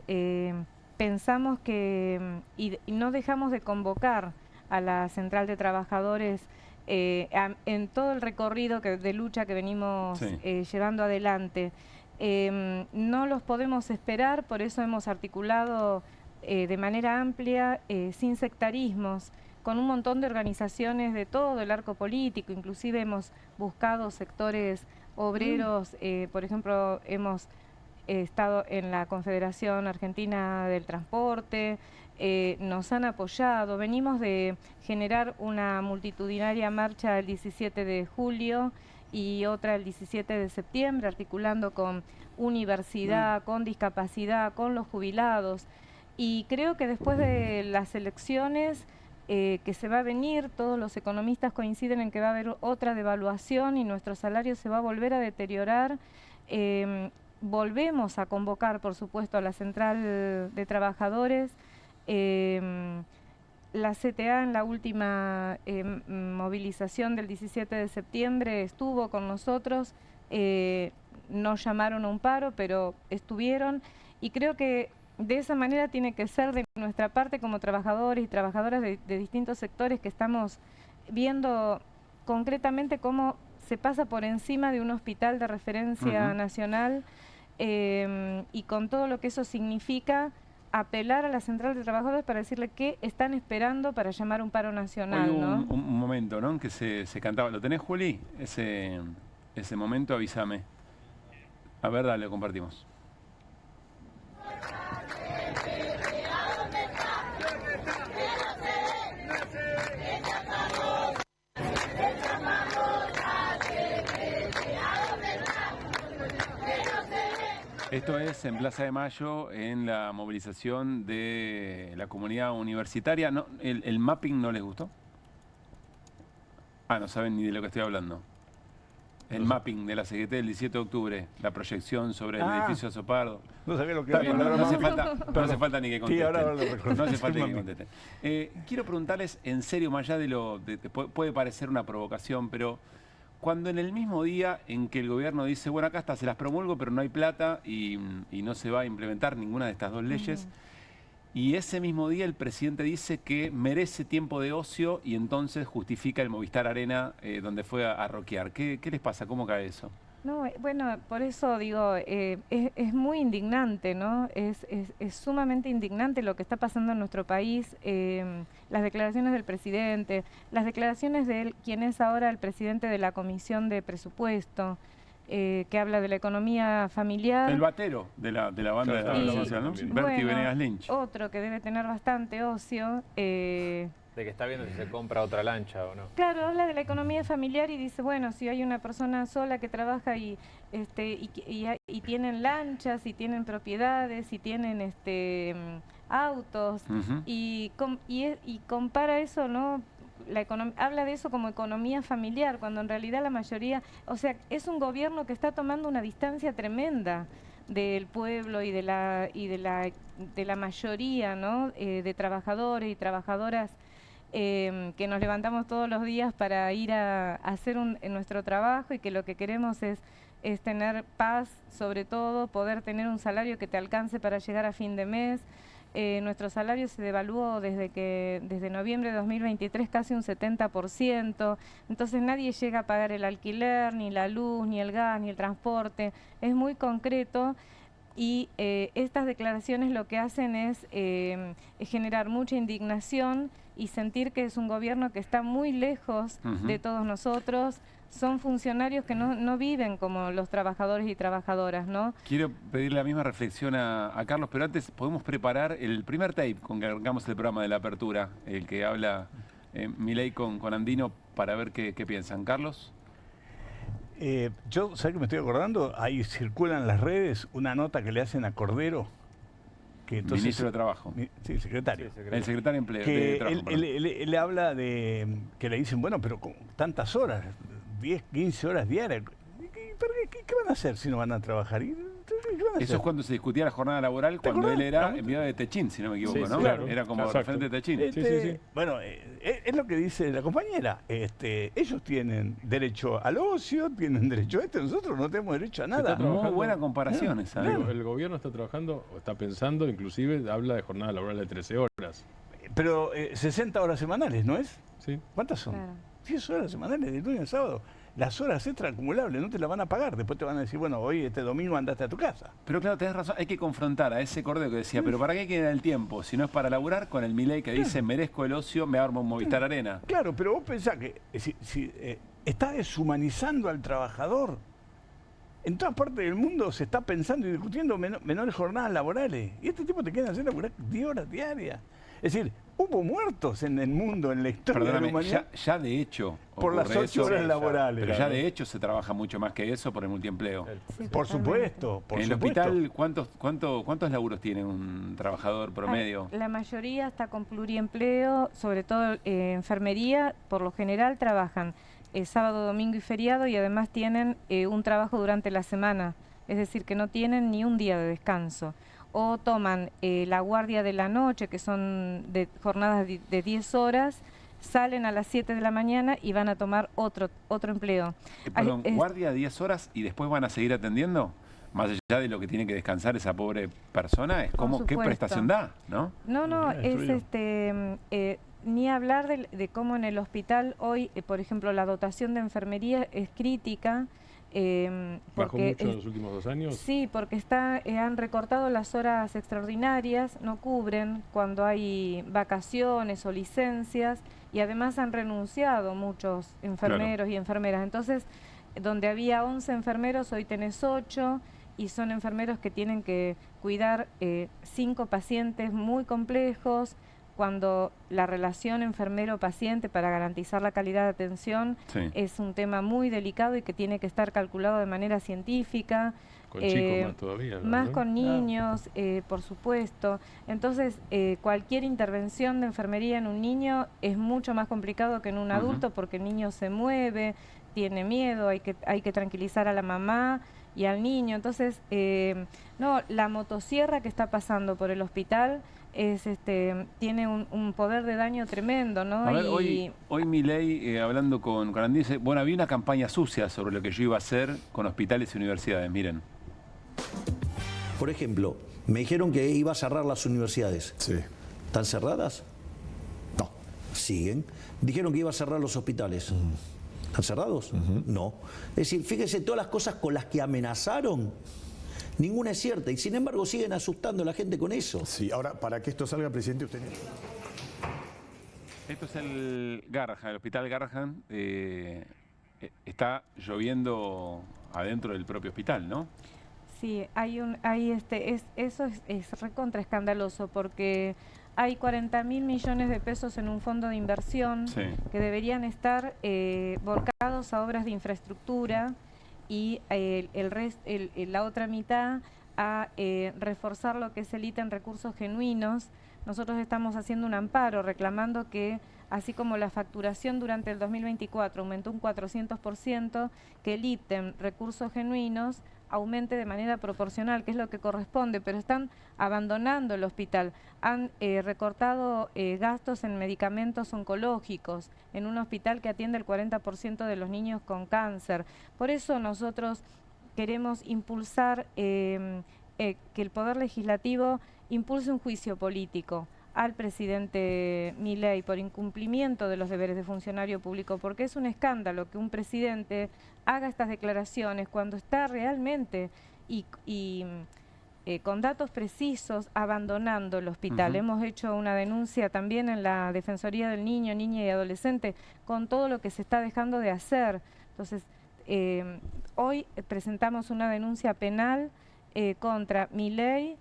pensamos que, y no dejamos de convocar a la Central de Trabajadores en todo el recorrido de lucha que venimos llevando adelante. No los podemos esperar, por eso hemos articulado de manera amplia, sin sectarismos, con un montón de organizaciones de todo el arco político. Inclusive hemos buscado sectores obreros, por ejemplo, hemos estado en la Confederación Argentina del Transporte, nos han apoyado. Venimos de generar una multitudinaria marcha el 17 de julio y otra el 17 de septiembre, articulando con universidad, con discapacidad, con los jubilados. Y creo que después de las elecciones que se va a venir, todos los economistas coinciden en que va a haber otra devaluación y nuestro salario se va a volver a deteriorar. Volvemos a convocar, por supuesto, a la Central de Trabajadores. La CTA en la última movilización del 17 de septiembre estuvo con nosotros. No llamaron a un paro, pero estuvieron. Y creo que de esa manera tiene que ser de nuestra parte como trabajadores y trabajadoras de distintos sectores, que estamos viendo concretamente cómo se pasa por encima de un hospital de referencia nacional, y con todo lo que eso significa, apelar a la Central de Trabajadores para decirle qué están esperando para llamar un paro nacional.
Hoy hubo
¿no?
un momento, ¿no?, en que se cantaba. ¿Lo tenés, Juli? Ese momento, avísame. A ver, dale, lo compartimos. Esto es en Plaza de Mayo, en la movilización de la comunidad universitaria. No, ¿el mapping no les gustó? Ah, no saben ni de lo que estoy hablando. El mapping de la CGT del 17 de octubre, la proyección sobre el edificio Azopardo.
No sabía lo que
Está
era.
bien, no hace falta ni que contesten.
Sí, ahora lo recuerdo.
No hace falta ni que contesten. Quiero preguntarles, en serio, más allá de lo... puede parecer una provocación, pero cuando en el mismo día en que el gobierno dice, bueno, acá está, se las promulgo, pero no hay plata y no se va a implementar ninguna de estas dos leyes, y ese mismo día el presidente dice que merece tiempo de ocio y entonces justifica el Movistar Arena donde fue a rockear. ¿Qué les pasa? ¿Cómo cae eso?
No, bueno, por eso digo, es muy indignante, ¿no? Es sumamente indignante lo que está pasando en nuestro país, las declaraciones del presidente, las declaraciones de él, quien es ahora el presidente de la Comisión de Presupuesto. que habla de la economía familiar.
El batero de la banda de la adolescencia, ¿no? Bertie Venegas Lynch.
Otro que debe tener bastante ocio.
De que está viendo si se compra otra lancha o no.
Claro, habla de la economía familiar y dice, bueno, si hay una persona sola que trabaja y tienen lanchas, y tienen propiedades, y tienen autos, y compara eso, ¿no? Habla de eso como economía familiar, cuando en realidad la mayoría, o sea, es un gobierno que está tomando una distancia tremenda del pueblo y de la mayoría, ¿no? De trabajadores y trabajadoras que nos levantamos todos los días para ir a hacer nuestro trabajo, y que lo que queremos es tener paz, sobre todo, poder tener un salario que te alcance para llegar a fin de mes. Nuestro salario se devaluó desde noviembre de 2023 casi un 70%, entonces nadie llega a pagar el alquiler, ni la luz, ni el gas, ni el transporte. Es muy concreto, y estas declaraciones lo que hacen es generar mucha indignación y sentir que es un gobierno que está muy lejos de todos nosotros. Son funcionarios que no viven como los trabajadores y trabajadoras, ¿no?
Quiero pedirle la misma reflexión a Carlos, pero antes podemos preparar el primer tape con que arrancamos el programa de la apertura, el que habla Milei con Andino, para ver qué piensan. Carlos.
Yo, ¿sabes qué me estoy acordando? Ahí circula en las redes una nota que le hacen a Cordero. Que entonces,
ministro de Trabajo.
Sí, secretario.
El secretario de Empleo.
Que
de Trabajo,
él habla de que le dicen, bueno, pero con tantas horas, 10, 15 horas diarias, ¿qué van a hacer si no van a trabajar? ¿Qué van a hacer?
Eso es cuando se discutía la jornada laboral, cuando él era enviado de Techín, si no me equivoco, ¿no?
Claro.
Era como referente de Techín.
Bueno, es lo que dice la compañera. Ellos tienen derecho al ocio, tienen derecho a esto, nosotros no tenemos derecho a nada.
Muy buena comparación esa.
Digo, el gobierno está trabajando, o está pensando, inclusive habla de jornada laboral de 13 horas.
Pero 60 horas semanales, ¿no es?
Sí.
¿Cuántas son?
Claro.
10 horas semanales, de lunes a sábado. Las horas extra acumulables no te las van a pagar. Después te van a decir, bueno, hoy este domingo andaste a tu casa.
Pero claro, tenés razón, hay que confrontar a ese Cordero que decía, pero ¿para qué queda el tiempo? Si no es para laburar, con el Milei que dice, merezco el ocio, me armo un Movistar Arena.
Claro, pero vos pensás que si está deshumanizando al trabajador. En todas partes del mundo se está pensando y discutiendo menores jornadas laborales. Y este tipo te quiere hacer laburar 10 horas diarias. Es decir, hubo muertos en el mundo, en la historia de la humanidad.
Ya de hecho.
Por las 8 horas laborales.
Pero ya de hecho se trabaja mucho más que eso por el multiempleo.
Sí,
por supuesto.
En el hospital, ¿cuántos laburos tiene un trabajador promedio?
La mayoría está con pluriempleo, sobre todo enfermería, por lo general trabajan sábado, domingo y feriado, y además tienen un trabajo durante la semana, es decir, que no tienen ni un día de descanso. O toman la guardia de la noche, que son de jornadas de 10 horas, salen a las 7 de la mañana y van a tomar otro empleo.
Perdón, guardia 10 horas y después van a seguir atendiendo, más allá de lo que tiene que descansar esa pobre persona, es como qué prestación da, ¿no?
No, es ni hablar de cómo en el hospital hoy, por ejemplo, la dotación de enfermería es crítica.
¿Bajó mucho en los últimos 2 años?
Sí, porque han recortado las horas extraordinarias, no cubren cuando hay vacaciones o licencias, y además han renunciado muchos enfermeros y enfermeras. Entonces, donde había 11 enfermeros, hoy tenés 8, y son enfermeros que tienen que cuidar 5 pacientes muy complejos, cuando la relación enfermero-paciente para garantizar la calidad de atención es un tema muy delicado y que tiene que estar calculado de manera científica.
Con chicos más todavía, ¿no?
Más con niños, por supuesto. Entonces, cualquier intervención de enfermería en un niño es mucho más complicado que en un adulto, porque el niño se mueve, tiene miedo, hay que tranquilizar a la mamá y al niño. Entonces, la motosierra que está pasando por el hospital tiene un poder de daño tremendo, ¿no?
A ver, hoy Milei, hablando con Andino, dice, bueno, había una campaña sucia sobre lo que yo iba a hacer con hospitales y universidades, miren.
Por ejemplo, me dijeron que iba a cerrar las universidades.
Sí.
¿Están cerradas? No. Siguen. Dijeron que iba a cerrar los hospitales. ¿Están cerrados? No. Es decir, fíjese, todas las cosas con las que amenazaron, ninguna es cierta, y sin embargo siguen asustando a la gente con eso.
Sí, ahora, para que esto salga, presidente, usted...
Esto es el Garrahan, el hospital Garrahan. Está lloviendo adentro del propio hospital, ¿no?
Sí, eso es recontra escandaloso porque hay 40.000 millones de pesos en un fondo de inversión que deberían estar volcados a obras de infraestructura y la otra mitad a reforzar lo que es el ítem recursos genuinos. Nosotros estamos haciendo un amparo reclamando que, así como la facturación durante el 2024 aumentó un 400%, que el ítem recursos genuinos aumente de manera proporcional, que es lo que corresponde, pero están abandonando el hospital. Han recortado gastos en medicamentos oncológicos, en un hospital que atiende el 40% de los niños con cáncer. Por eso nosotros queremos impulsar que el Poder Legislativo impulse un juicio político al presidente Milei por incumplimiento de los deberes de funcionario público, porque es un escándalo que un presidente haga estas declaraciones cuando está realmente con datos precisos abandonando el hospital. Hemos hecho una denuncia también en la Defensoría del Niño, Niña y Adolescente con todo lo que se está dejando de hacer. Entonces, hoy presentamos una denuncia penal contra Milei,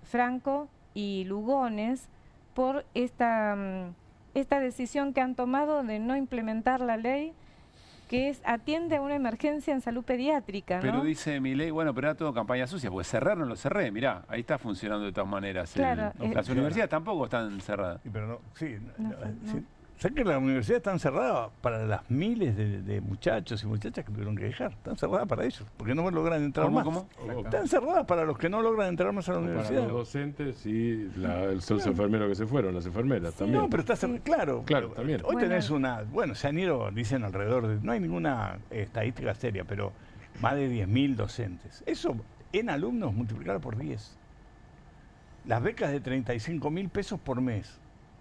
Franco y Lugones por esta decisión que han tomado de no implementar la ley que atiende a una emergencia en salud pediátrica, ¿no?
Pero dice Milei, bueno, pero era todo campaña sucia, porque cerrar no lo cerré, mirá, ahí está funcionando de todas maneras.
Claro,
las universidades tampoco están cerradas.
Pero ¿sabes que las universidades están cerradas para las miles de muchachos y muchachas que tuvieron que dejar? Están cerradas para ellos, porque no logran entrar más.
¿Cómo?
Están cerradas para los que no logran entrar más a la universidad.
Para los docentes y los enfermeros que se fueron, las enfermeras también.
No, pero está claro.
Claro, también.
Hoy tenés se han ido, dicen alrededor de, no hay ninguna estadística seria, pero más de 10.000 docentes. Eso en alumnos multiplicado por 10. Las becas de 35.000 pesos por mes.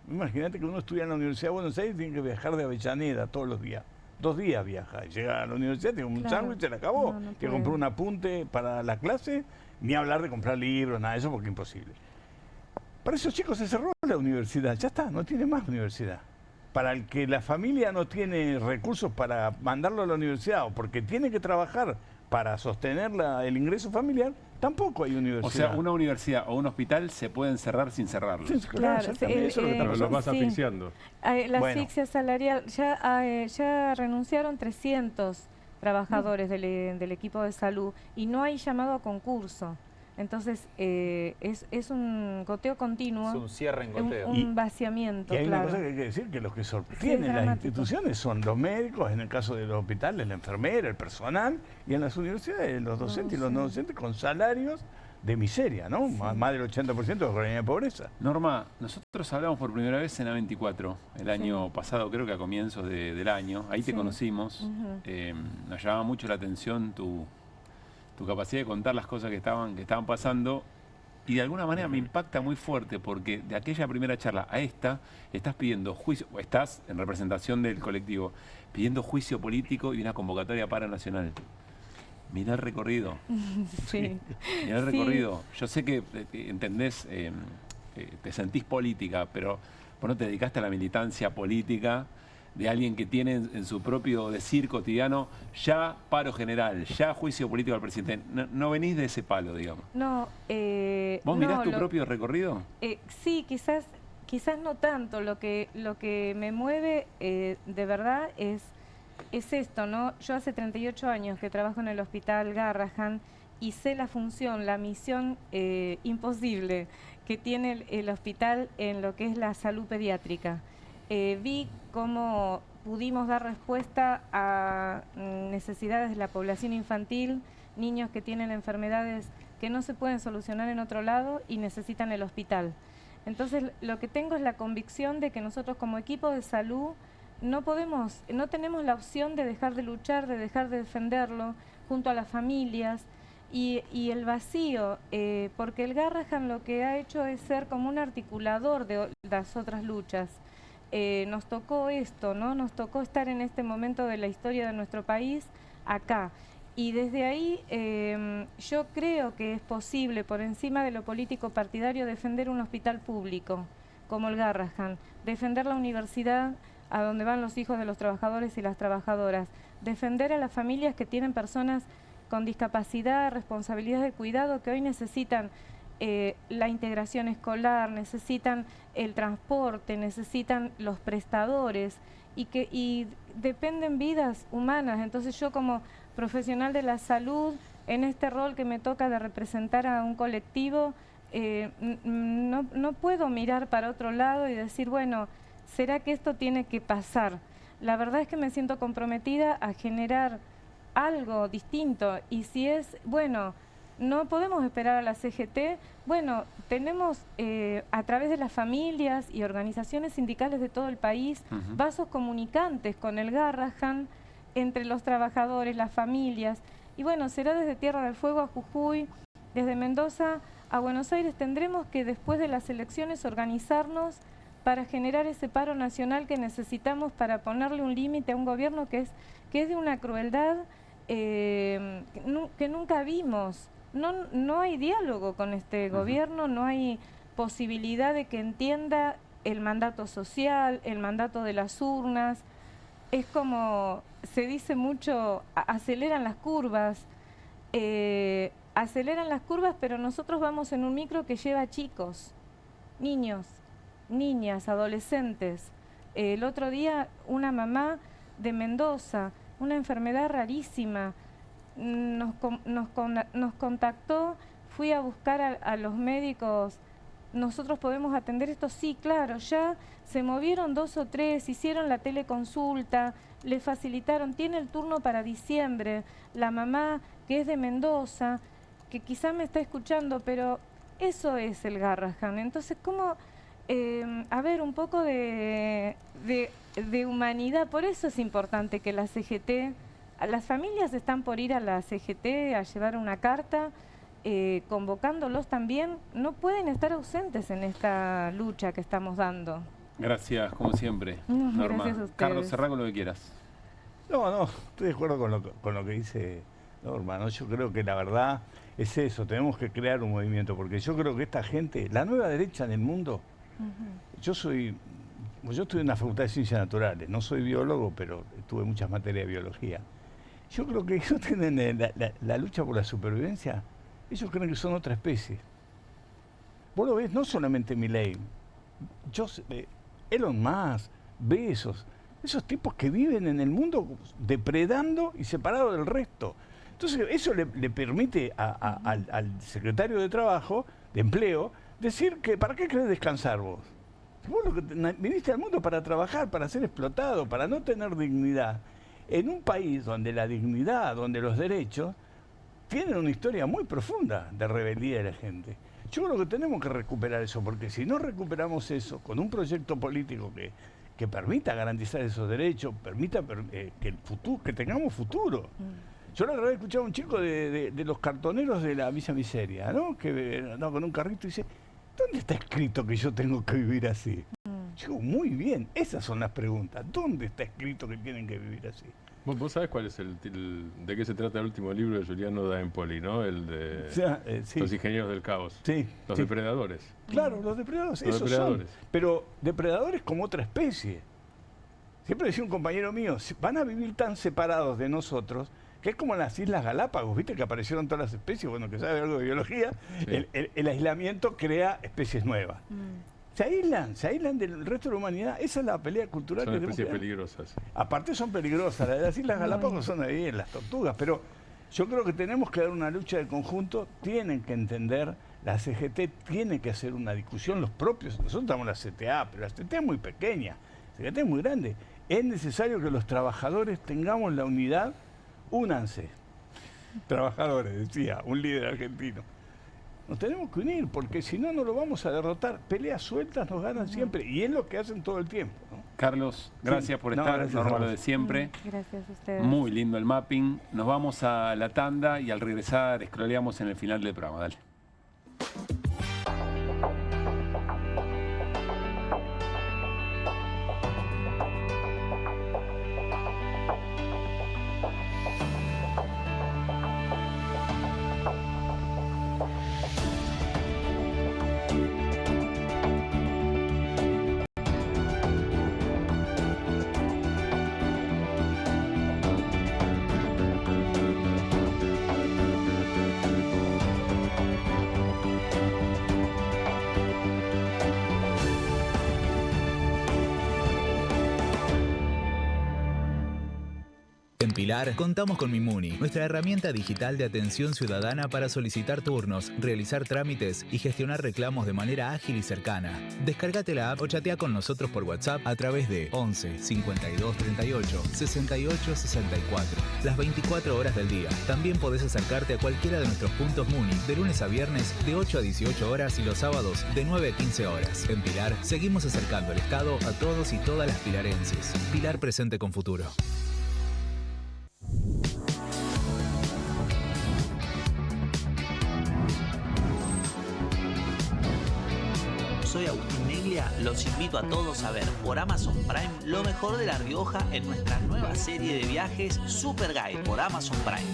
Imagínate que uno estudia en la Universidad de Buenos Aires y tiene que viajar de Avellaneda todos los días. 2 días viaja. Y llega a la universidad, tiene un sándwich, se le acabó. Tiene que comprar un apunte para la clase, ni hablar de comprar libros, nada de eso, porque es imposible. Para esos chicos se cerró la universidad. Ya está, no tiene más universidad. Para el que la familia no tiene recursos para mandarlo a la universidad o porque tiene que trabajar para sostener el ingreso familiar, tampoco hay universidad.
O sea, una universidad o un hospital se pueden cerrar sin cerrarlo.
Sí, claro,
pero los vas asfixiando.
La asfixia salarial, ya renunciaron 300 trabajadores del equipo de salud y no hay llamado a concurso. Entonces, es un goteo continuo.
Es un cierre en goteo.
Un vaciamiento,
y hay una cosa que hay que decir, que los que sostienen las instituciones son los médicos, en el caso de los hospitales, la enfermera, el personal, y en las universidades, los docentes y los no docentes con salarios de miseria, ¿no? Más del 80% de la colonia de pobreza.
Norma, nosotros hablamos por primera vez en A24, el año pasado, creo que a comienzos del año. Ahí te conocimos. Nos llamaba mucho la atención tu capacidad de contar las cosas que estaban pasando, y de alguna manera me impacta muy fuerte porque de aquella primera charla a esta estás pidiendo juicio, o estás en representación del colectivo pidiendo juicio político y una convocatoria nacional. Mirá el recorrido. Mirá el recorrido. Yo sé que entendés, te sentís política, pero vos no te dedicaste a la militancia política de alguien que tiene en su propio decir cotidiano ya paro general, ya juicio político al presidente. No venís de ese palo, digamos.
No.
¿Vos mirás tu propio recorrido?
Sí, quizás no tanto. Lo que me mueve de verdad es esto, ¿no? Yo hace 38 años que trabajo en el Hospital Garrahan y sé la función, la misión imposible que tiene el hospital en lo que es la salud pediátrica. Vi cómo pudimos dar respuesta a necesidades de la población infantil, niños que tienen enfermedades que no se pueden solucionar en otro lado y necesitan el hospital. Entonces, lo que tengo es la convicción de que nosotros como equipo de salud no tenemos la opción de dejar de luchar, de dejar de defenderlo junto a las familias y el vacío, porque el Garrahan lo que ha hecho es ser como un articulador de las otras luchas. Nos tocó esto, ¿no? Nos tocó estar en este momento de la historia de nuestro país acá. Y desde ahí yo creo que es posible, por encima de lo político partidario, defender un hospital público como el Garrahan, defender la universidad a donde van los hijos de los trabajadores y las trabajadoras. Defender a las familias que tienen personas con discapacidad, responsabilidad de cuidado, que hoy necesitan la integración escolar, necesitan el transporte, necesitan los prestadores y dependen vidas humanas. Entonces yo como profesional de la salud, en este rol que me toca de representar a un colectivo, no puedo mirar para otro lado y decir, bueno, ¿será que esto tiene que pasar? La verdad es que me siento comprometida a generar algo distinto, y si es, bueno, no podemos esperar a la CGT, bueno, tenemos a través de las familias y organizaciones sindicales de todo el país, vasos comunicantes con el Garrahan entre los trabajadores, las familias, y bueno, será desde Tierra del Fuego a Jujuy, desde Mendoza a Buenos Aires. Tendremos que después de las elecciones organizarnos para generar ese paro nacional que necesitamos para ponerle un límite a un gobierno que es de una crueldad que nunca vimos. No hay diálogo con este gobierno, no hay posibilidad de que entienda el mandato social, el mandato de las urnas. Es como, se dice mucho, aceleran las curvas, pero nosotros vamos en un micro que lleva chicos, niños, niñas, adolescentes. El otro día una mamá de Mendoza, una enfermedad rarísima, nos contactó, fui a buscar a los médicos, ¿nosotros podemos atender esto? Sí, claro, ya se movieron 2 o 3, hicieron la teleconsulta, le facilitaron, tiene el turno para diciembre, la mamá que es de Mendoza, que quizá me está escuchando, pero eso es el Garrahan. Entonces, ¿cómo? A ver, un poco de humanidad, por eso es importante que la CGT... Las familias están por ir a la CGT a llevar una carta, convocándolos también. No pueden estar ausentes en esta lucha que estamos dando.
Gracias, como siempre, Norma.
Gracias a ustedes.
Carlos, cerrá con lo que quieras.
No, estoy de acuerdo con lo que dice Norma, ¿no? Yo creo que la verdad es eso, tenemos que crear un movimiento, porque yo creo que esta gente, la nueva derecha en el mundo, yo estudié en la Facultad de Ciencias Naturales, no soy biólogo, pero tuve muchas materias de biología. Yo creo que ellos tienen la lucha por la supervivencia, ellos creen que son otra especie. Vos lo ves, no solamente Milei, Elon Musk, Bezos, esos tipos que viven en el mundo depredando y separados del resto. Entonces eso le permite al secretario de Trabajo, de Empleo, decir que ¿para qué querés descansar vos? Vos viniste al mundo para trabajar, para ser explotado, para no tener dignidad. En un país donde la dignidad, donde los derechos tienen una historia muy profunda de rebeldía de la gente. Yo creo que tenemos que recuperar eso, porque si no recuperamos eso con un proyecto político que permita garantizar esos derechos, permita que tengamos futuro. Yo la otra vez escuchaba a un chico de los cartoneros de la Villa Miseria, ¿no? Que andaba con un carrito y dice, ¿dónde está escrito que yo tengo que vivir así? Yo digo, muy bien, esas son las preguntas. ¿Dónde está escrito que tienen que vivir así?
¿Vos sabés cuál es de qué se trata el último libro de Giuliano da Empoli, ¿no? El de
sí.
Los ingenieros del caos.
Sí,
los depredadores.
Claro, los depredadores, esos son. Pero depredadores como otra especie. Siempre decía un compañero mío, van a vivir tan separados de nosotros que es como en las Islas Galápagos, ¿viste? Que aparecieron todas las especies, bueno, que sabe algo de biología, sí. el aislamiento crea especies nuevas. Se aíslan del resto de la humanidad. Esa es la pelea cultural.
Son especies peligrosas.
Aparte son peligrosas. Las Islas Galápagos son ahí en las tortugas, pero yo creo que tenemos que dar una lucha de conjunto. Tienen que entender, la CGT tiene que hacer una discusión, los propios. Nosotros estamos en la CTA, pero la CTA es muy pequeña, la CGT es muy grande. Es necesario que los trabajadores tengamos la unidad. Únanse, trabajadores, decía un líder argentino. Nos tenemos que unir, porque si no, no lo vamos a derrotar. Peleas sueltas nos ganan siempre, y es lo que hacen todo el tiempo, ¿no?
Carlos, gracias por estar, Norma, lo de siempre.
Gracias a ustedes.
Muy lindo el mapping. Nos vamos a la tanda y al regresar scrolleamos en el final del programa. Dale.
En Pilar contamos con Mimuni, nuestra herramienta digital de atención ciudadana para solicitar turnos, realizar trámites y gestionar reclamos de manera ágil y cercana. Descárgate la app o chatea con nosotros por WhatsApp a través de 11 52 38 68 64. Las 24 horas del día. También podés acercarte a cualquiera de nuestros puntos Muni de lunes a viernes de 8 a 18 horas y los sábados de 9 a 15 horas. En Pilar seguimos acercando el Estado a todos y todas las pilarenses. Pilar presente con futuro.
Soy Agustín Neglia, los invito a todos a ver por Amazon Prime lo mejor de La Rioja en nuestra nueva serie de viajes Super Guide por Amazon Prime.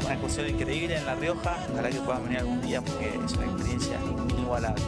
Una excursión increíble en La Rioja, ojalá que puedan venir algún día porque es una experiencia inigualable.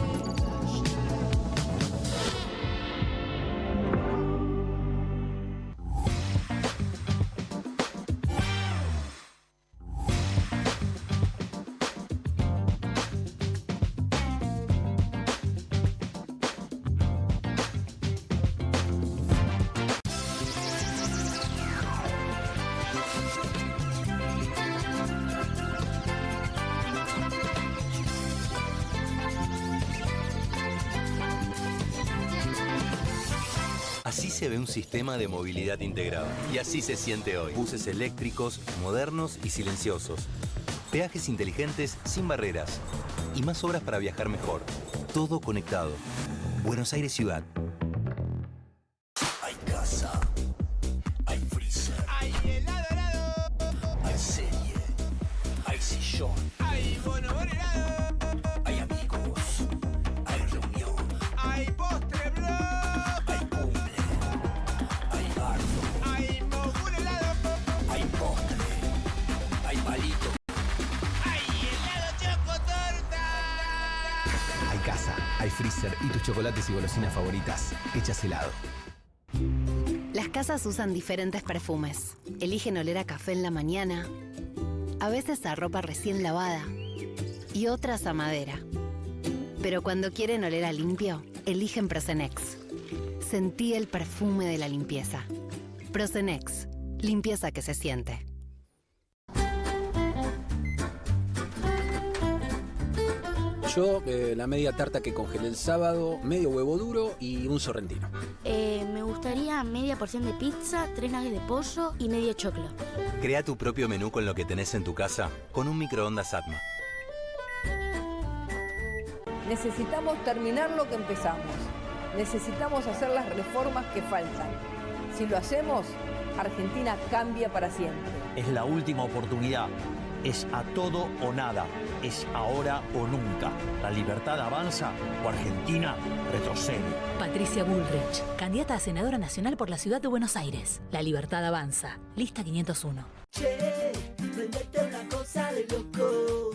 Así se ve un sistema de movilidad integrado. Y así se siente hoy. Buses eléctricos, modernos y silenciosos. Peajes inteligentes sin barreras. Y más obras para viajar mejor. Todo conectado. Buenos Aires Ciudad.
Hay casa. Hay freezer. Hay helado. Hay serie. Hay sillón. Hay bono helado. Hay amigos. Hay reunión. Hay postre, bro.
Hay freezer y tus chocolates y golosinas favoritas hechas helado.
Las casas usan diferentes perfumes. Eligen oler a café en la mañana, a veces a ropa recién lavada y otras a madera. Pero cuando quieren oler a limpio, eligen Prosenex. Sentí el perfume de la limpieza. Prosenex, limpieza que se siente.
Yo, la media tarta que congelé el sábado, medio huevo duro y un sorrentino.
Me gustaría media porción de pizza, 3 nuggets de pollo y medio choclo.
Crea tu propio menú con lo que tenés en tu casa, con un microondas Atma.
Necesitamos terminar lo que empezamos. Necesitamos hacer las reformas que faltan. Si lo hacemos, Argentina cambia para siempre.
Es la última oportunidad. Es a todo o nada. Es ahora o nunca. La libertad avanza o Argentina retrocede.
Patricia Bullrich, candidata a senadora nacional por la ciudad de Buenos Aires. La libertad avanza. Lista 501.
Che, prendete una cosa de loco.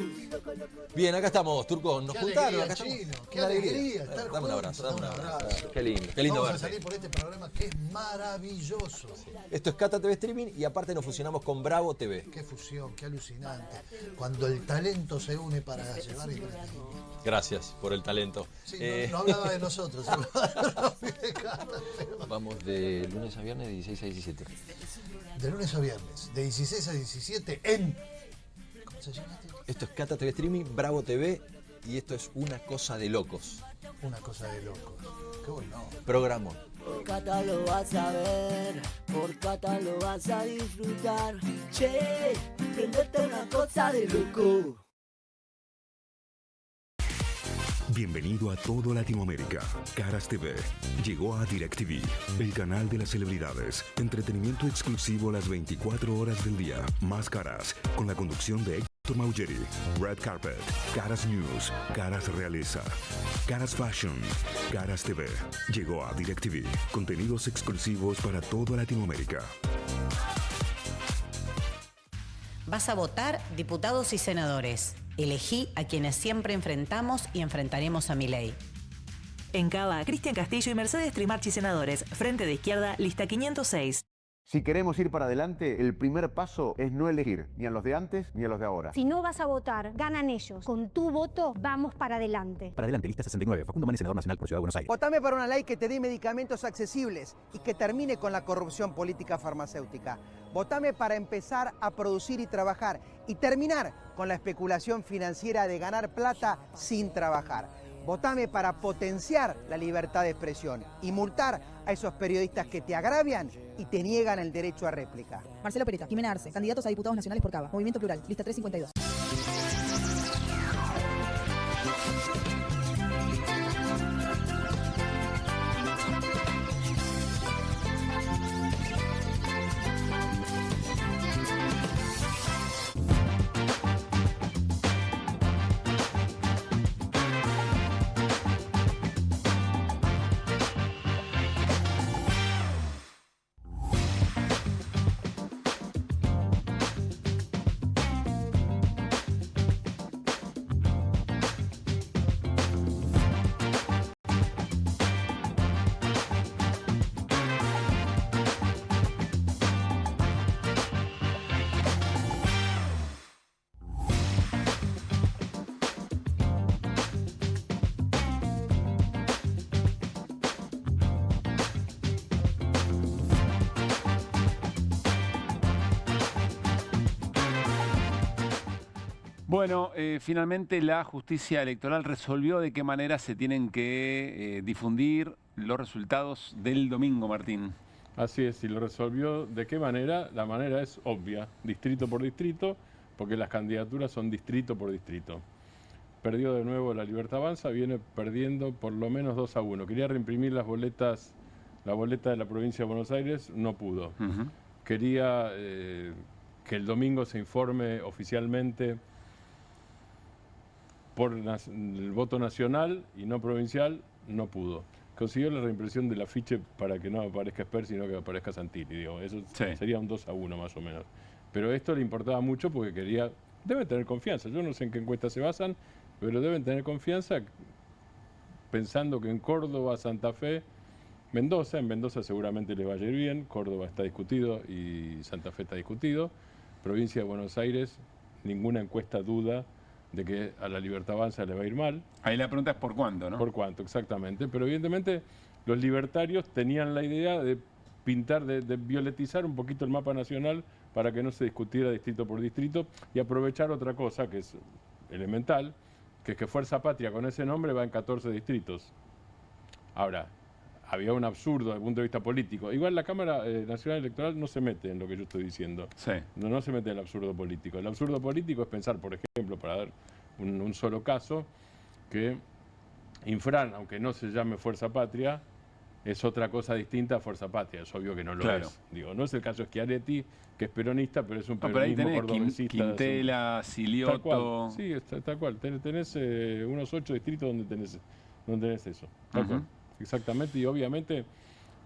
Bien, acá estamos, Turco. Nos juntaron, acá estamos.
Qué alegría estar
Dame un abrazo,
juntos,
dame un
dame un
abrazo. Qué lindo
Vamos
verte.
a salir por este programa que es maravilloso.
Esto es Cata TV Streaming y aparte nos fusionamos con Bravo TV.
Qué fusión, qué alucinante. Cuando el talento se une para llevar el...
Gracias por el talento.
Sí, no hablaba de nosotros.
Vamos de lunes a viernes de 16 a 17.
De lunes a viernes, de 16 a 17 en... ¿Cómo se llama?
Esto es Cata TV Streaming, Bravo TV y esto es Una Cosa de Locos.
Una Cosa de Locos. Qué bueno.
Programa.
Por Cata lo vas a ver, por Cata lo vas a disfrutar. Che, prendete una cosa de loco.
Bienvenido a todo Latinoamérica. Caras TV llegó a DirecTV, el canal de las celebridades. Entretenimiento exclusivo las 24 horas del día. Más Caras, con la conducción de Héctor Maugeri. Red Carpet, Caras News, Caras Realeza, Caras Fashion, Caras TV. Llegó a DirecTV. Contenidos exclusivos para toda Latinoamérica.
Vas a votar diputados y senadores. Elegí a quienes siempre enfrentamos y enfrentaremos a Milei.
En Cava, Cristian Castillo y Mercedes Trimarchi senadores. Frente de Izquierda, lista 506.
Si queremos ir para adelante, el primer paso es no elegir ni a los de antes ni a los de ahora.
Si no vas a votar, ganan ellos. Con tu voto, vamos para adelante.
Para adelante, lista 69. Facundo Manes, senador nacional por Ciudad de Buenos Aires.
Votame para una ley que te dé medicamentos accesibles y que termine con la corrupción política farmacéutica. Votame para empezar a producir y trabajar y terminar con la especulación financiera de ganar plata sin trabajar. Votame para potenciar la libertad de expresión y multar a esos periodistas que te agravian y te niegan el derecho a réplica.
Marcelo Pereta, Jimena Arce, candidatos a diputados nacionales por Cava. Movimiento Plural, lista 352.
Bueno, finalmente la justicia electoral resolvió de qué manera se tienen que difundir los resultados del domingo, Martín.
Así es, y lo resolvió de qué manera. La manera es obvia, distrito por distrito, porque las candidaturas son distrito por distrito. Perdió de nuevo la Libertad Avanza, viene perdiendo por lo menos 2-1. Quería reimprimir las boletas, la boleta de la provincia de Buenos Aires, no pudo. Quería que el domingo se informe oficialmente por el voto nacional y no provincial, no pudo. Consiguió la reimpresión del afiche para que no aparezca Esper, sino que aparezca Santilli. Digo, eso sería un 2-1 más o menos. Pero esto le importaba mucho porque quería... Deben tener confianza. Yo no sé en qué encuestas se basan, pero deben tener confianza pensando que en Córdoba, Santa Fe, Mendoza, en Mendoza seguramente les va a ir bien, Córdoba está discutido y Santa Fe está discutido. Provincia de Buenos Aires, ninguna encuesta duda de que a la Libertad Avanza le va a ir mal.
Ahí la pregunta es por cuánto, ¿no?
Por cuánto, exactamente. Pero evidentemente los libertarios tenían la idea de pintar, de violetizar un poquito el mapa nacional para que no se discutiera distrito por distrito y aprovechar otra cosa que es elemental, que es que Fuerza Patria con ese nombre va en 14 distritos. Ahora, había un absurdo desde el punto de vista político. Igual la Cámara Nacional Electoral no se mete en lo que yo estoy diciendo.
Sí.
No se mete en el absurdo político. El absurdo político es pensar, por ejemplo, para dar un solo caso, que Infran, aunque no se llame Fuerza Patria, es otra cosa distinta a Fuerza Patria. Es obvio que no lo es. Digo, no es el caso de Schiaretti, que es peronista, pero es un peronismo cordobesista.
Quintela, Silioto...
Tal cual. Sí, tal cual. Tenés unos 8 distritos donde tenés eso. Tal cual. Exactamente, y obviamente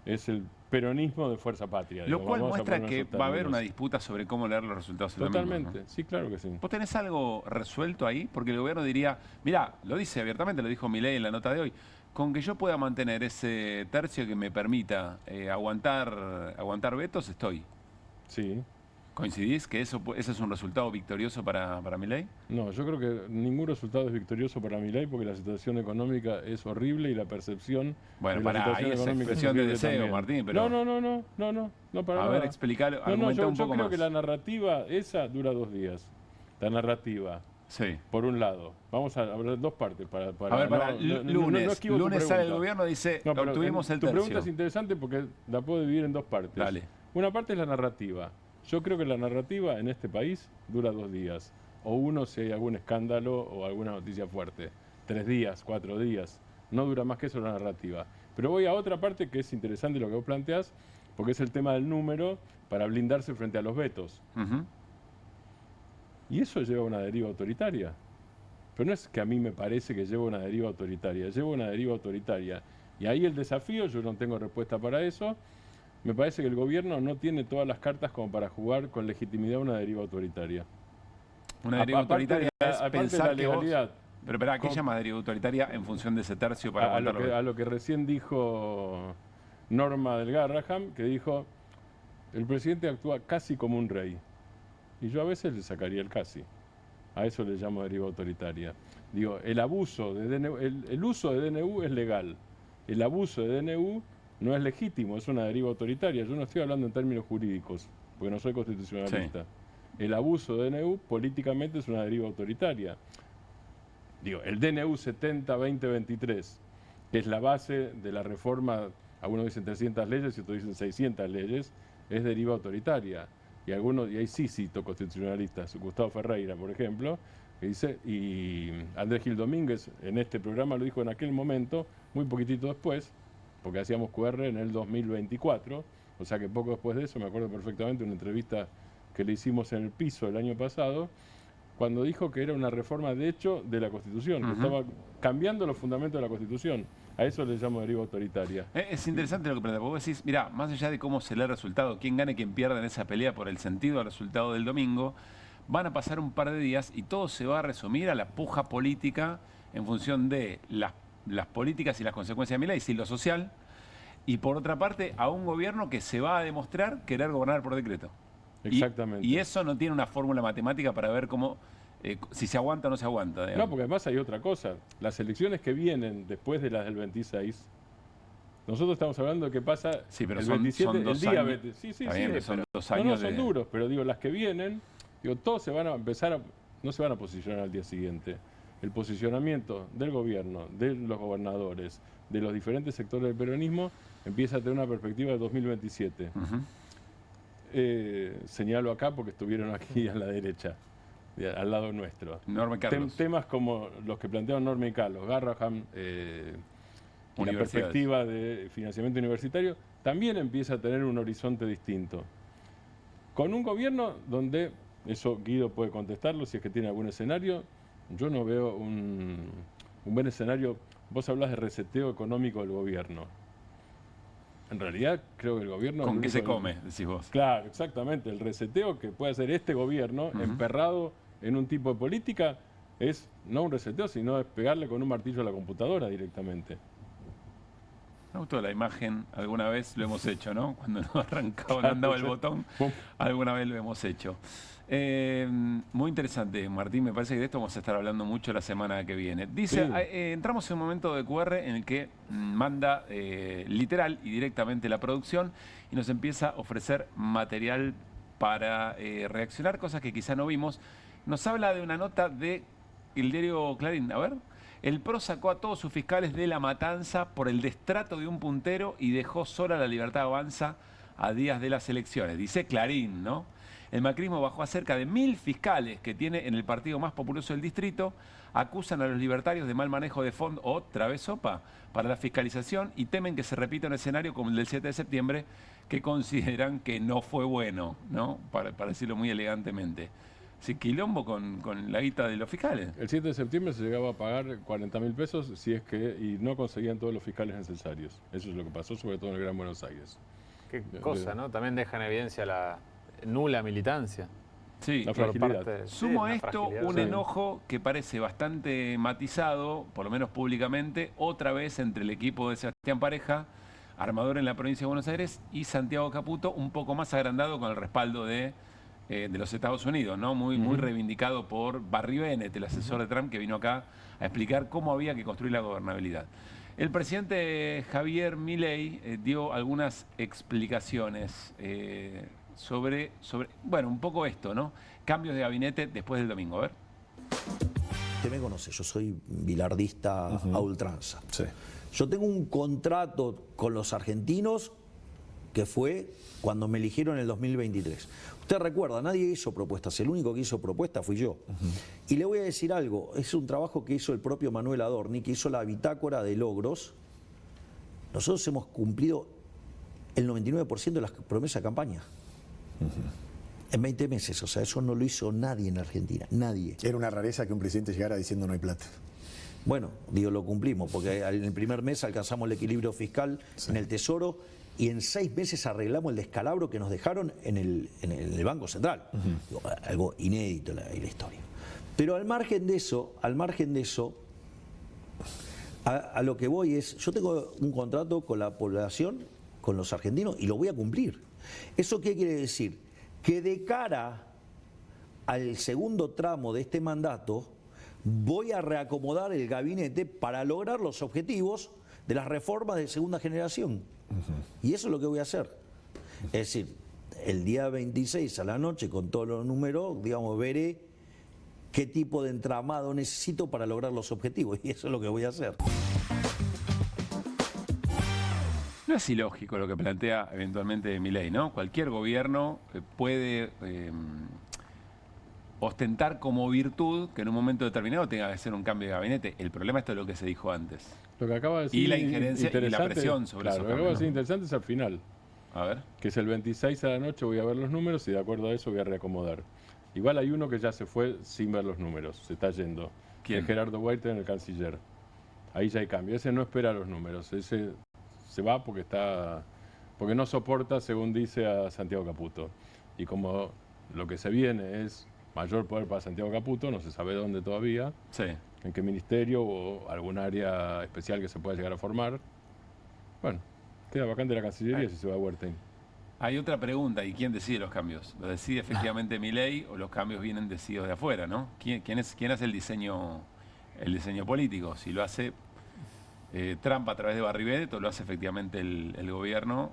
es el peronismo de Fuerza Patria.
Lo cual muestra que va a haber una disputa sobre cómo leer los resultados.
Totalmente, ¿no? Sí, claro que sí.
¿Vos tenés algo resuelto ahí? Porque el gobierno diría, mirá, lo dice abiertamente, lo dijo Milei en la nota de hoy, con que yo pueda mantener ese tercio que me permita aguantar vetos, estoy.
Sí.
¿Coincidís que ese es un resultado victorioso para Milei?
No, yo creo que ningún resultado es victorioso para Milei porque la situación económica es horrible y la percepción
de la
situación
económica
es
expresión de deseo,
también.
Martín, pero...
No, para
nada. A ver, explicar, argumenta un poco más.
Yo creo que la narrativa esa dura 2 días. La narrativa.
Sí.
Por un lado. Vamos a hablar dos partes.
Lunes sale el gobierno y dice, obtuvimos el tercio.
Tu pregunta es interesante porque la puedo dividir en 2 partes.
Dale.
Una parte es la narrativa. Yo creo que la narrativa en este país dura 2 días. O uno si hay algún escándalo o alguna noticia fuerte. 3 días, 4 días. No dura más que eso la narrativa. Pero voy a otra parte que es interesante lo que vos planteás, porque es el tema del número para blindarse frente a los vetos. Y eso lleva a una deriva autoritaria. Pero no es que a mí me parece que lleva una deriva autoritaria. Lleva una deriva autoritaria. Y ahí el desafío, yo no tengo respuesta para eso. Me parece que el gobierno no tiene todas las cartas como para jugar con legitimidad una deriva autoritaria.
Una deriva autoritaria es pensar
de la legalidad.
Pero espera, ¿qué llama deriva autoritaria en función de ese tercio para
a lo que recién dijo Norma del Garraham, que dijo, el presidente actúa casi como un rey. Y yo a veces le sacaría el casi. A eso le llamo deriva autoritaria. Digo, el abuso de DNU, el uso de DNU es legal. El abuso de DNU no es legítimo, es una deriva autoritaria. Yo no estoy hablando en términos jurídicos, porque no soy constitucionalista. Sí. El abuso de DNU políticamente es una deriva autoritaria. Digo, el DNU 70-2023, que es la base de la reforma, algunos dicen 300 leyes y otros dicen 600 leyes, es deriva autoritaria. Y ahí sí cito constitucionalistas, Gustavo Ferreira, por ejemplo, que dice, y Andrés Gil Domínguez en este programa lo dijo en aquel momento, muy poquitito después, porque hacíamos QR en el 2024, o sea que poco después de eso, me acuerdo perfectamente una entrevista que le hicimos en El Piso el año pasado, cuando dijo que era una reforma de hecho de la Constitución, que estaba cambiando los fundamentos de la Constitución. A eso le llamo deriva autoritaria.
Es interesante lo que plantea, porque vos decís, mirá, más allá de cómo se lee el resultado, quién gane, quién pierda en esa pelea por el sentido del resultado del domingo, van a pasar un par de días y todo se va a resumir a la puja política en función de las políticas y las consecuencias de Milei, y lo social, y por otra parte a un gobierno que se va a demostrar querer gobernar por decreto.
Exactamente.
Y eso no tiene una fórmula matemática para ver cómo, si se aguanta o no se aguanta. Digamos.
No, porque además hay otra cosa. Las elecciones que vienen después de las del 26, nosotros estamos hablando de que pasa
pero
el
son
27,
son 2
el día
años.
20. Sí,
son 2
No,
años
son duros, pero digo, las que vienen, digo, todos se van a empezar no se van a posicionar al día siguiente. El posicionamiento del gobierno, de los gobernadores, de los diferentes sectores del peronismo, empieza a tener una perspectiva de 2027. Señalo acá porque estuvieron aquí a la derecha, al lado nuestro.
Norma y Carlos.
Temas como los que plantearon Norma y Carlos, Garrahan, la perspectiva de financiamiento universitario, también empieza a tener un horizonte distinto. Con un gobierno donde, eso Guido puede contestarlo si es que tiene algún escenario, yo no veo un buen escenario. Vos hablás de reseteo económico del gobierno. En realidad, creo que el gobierno...
¿Con qué se come, decís vos?
Claro, exactamente. El reseteo que puede hacer este gobierno, emperrado en un tipo de política, es no un reseteo, sino es pegarle con un martillo a la computadora directamente.
Me gustó la imagen, alguna vez lo hemos hecho, ¿no? Cuando no arrancaba, no andaba el botón, alguna vez lo hemos hecho. Muy interesante, Martín, me parece que de esto vamos a estar hablando mucho la semana que viene. Dice, entramos en un momento de QR en el que manda literal y directamente la producción y nos empieza a ofrecer material para reaccionar, cosas que quizá no vimos. Nos habla de una nota de el diario Clarín, a ver. El PRO sacó a todos sus fiscales de la matanza por el destrato de un puntero y dejó sola la Libertad Avanza a días de las elecciones. Dice Clarín, ¿no? El macrismo bajó a cerca de 1000 fiscales que tiene en el partido más populoso del distrito, acusan a los libertarios de mal manejo de fondos, otra vez sopa, para la fiscalización y temen que se repita un escenario como el del 7 de septiembre que consideran que no fue bueno, ¿no? Para decirlo muy elegantemente. Sí, quilombo con la guita de los fiscales.
El 7 de septiembre se llegaba a pagar 40.000 pesos si es que y no conseguían todos los fiscales necesarios. Eso es lo que pasó, sobre todo en el Gran Buenos Aires.
Qué cosa, ¿no? También deja en evidencia la nula militancia.
Sí,
la fragilidad.
Sumo a esto un enojo que parece bastante matizado, por lo menos públicamente, otra vez entre el equipo de Sebastián Pareja, armador en la provincia de Buenos Aires, y Santiago Caputo, un poco más agrandado con el respaldo de los Estados Unidos, ¿no? Muy reivindicado por Barry Bennett, el asesor de Trump, que vino acá a explicar cómo había que construir la gobernabilidad. El presidente Javier Milei dio algunas explicaciones sobre, bueno, un poco esto, ¿no? Cambios de gabinete después del domingo, a ver.
Usted me conoce, yo soy bilardista a ultranza. Sí. Yo tengo un contrato con los argentinos que fue cuando me eligieron en el 2023. Usted recuerda, nadie hizo propuestas, el único que hizo propuestas fui yo. Y le voy a decir algo, es un trabajo que hizo el propio Manuel Adorni, que hizo la bitácora de logros. Nosotros hemos cumplido el 99% de las promesas de campaña. En 20 meses, o sea, eso no lo hizo nadie en Argentina, nadie.
Era una rareza que un presidente llegara diciendo no hay plata.
Bueno, digo, lo cumplimos, porque en el primer mes alcanzamos el equilibrio fiscal en el Tesoro y en 6 meses arreglamos el descalabro que nos dejaron en el Banco Central. Digo, algo inédito en la historia. Pero al margen de eso, a lo que voy es, yo tengo un contrato con la población, con los argentinos, y lo voy a cumplir. ¿Eso qué quiere decir? Que de cara al segundo tramo de este mandato voy a reacomodar el gabinete para lograr los objetivos de las reformas de segunda generación. Y eso es lo que voy a hacer. Es decir, el día 26 a la noche, con todos los números, digamos, veré qué tipo de entramado necesito para lograr los objetivos. Y eso es lo que voy a hacer.
No es ilógico lo que plantea eventualmente Milei, ¿no? Cualquier gobierno puede ostentar como virtud que en un momento determinado tenga que hacer un cambio de gabinete. El problema esto es lo que se dijo antes.
Lo que acaba de decir
y la injerencia y la presión sobre eso.
Lo que acaba de decir interesante es al final.
A ver.
Que es el 26 a la noche, voy a ver los números y de acuerdo a eso voy a reacomodar. Igual hay uno que ya se fue sin ver los números, se está yendo.
¿Quién?
Es Gerardo Walter, el canciller. Ahí ya hay cambio. Ese no espera los números, ese se va porque no soporta, según dice, a Santiago Caputo. Y como lo que se viene es mayor poder para Santiago Caputo, no se sabe dónde todavía,
sí,
en qué ministerio o algún área especial que se pueda llegar a formar. Bueno, queda vacante la Cancillería si se va a Huertain.
Hay otra pregunta, ¿y quién decide los cambios? ¿Lo decide efectivamente Milei o los cambios vienen decididos de afuera, ¿no? ¿Quién hace el diseño político? Si lo hace Trump a través de Barribet o lo hace efectivamente el gobierno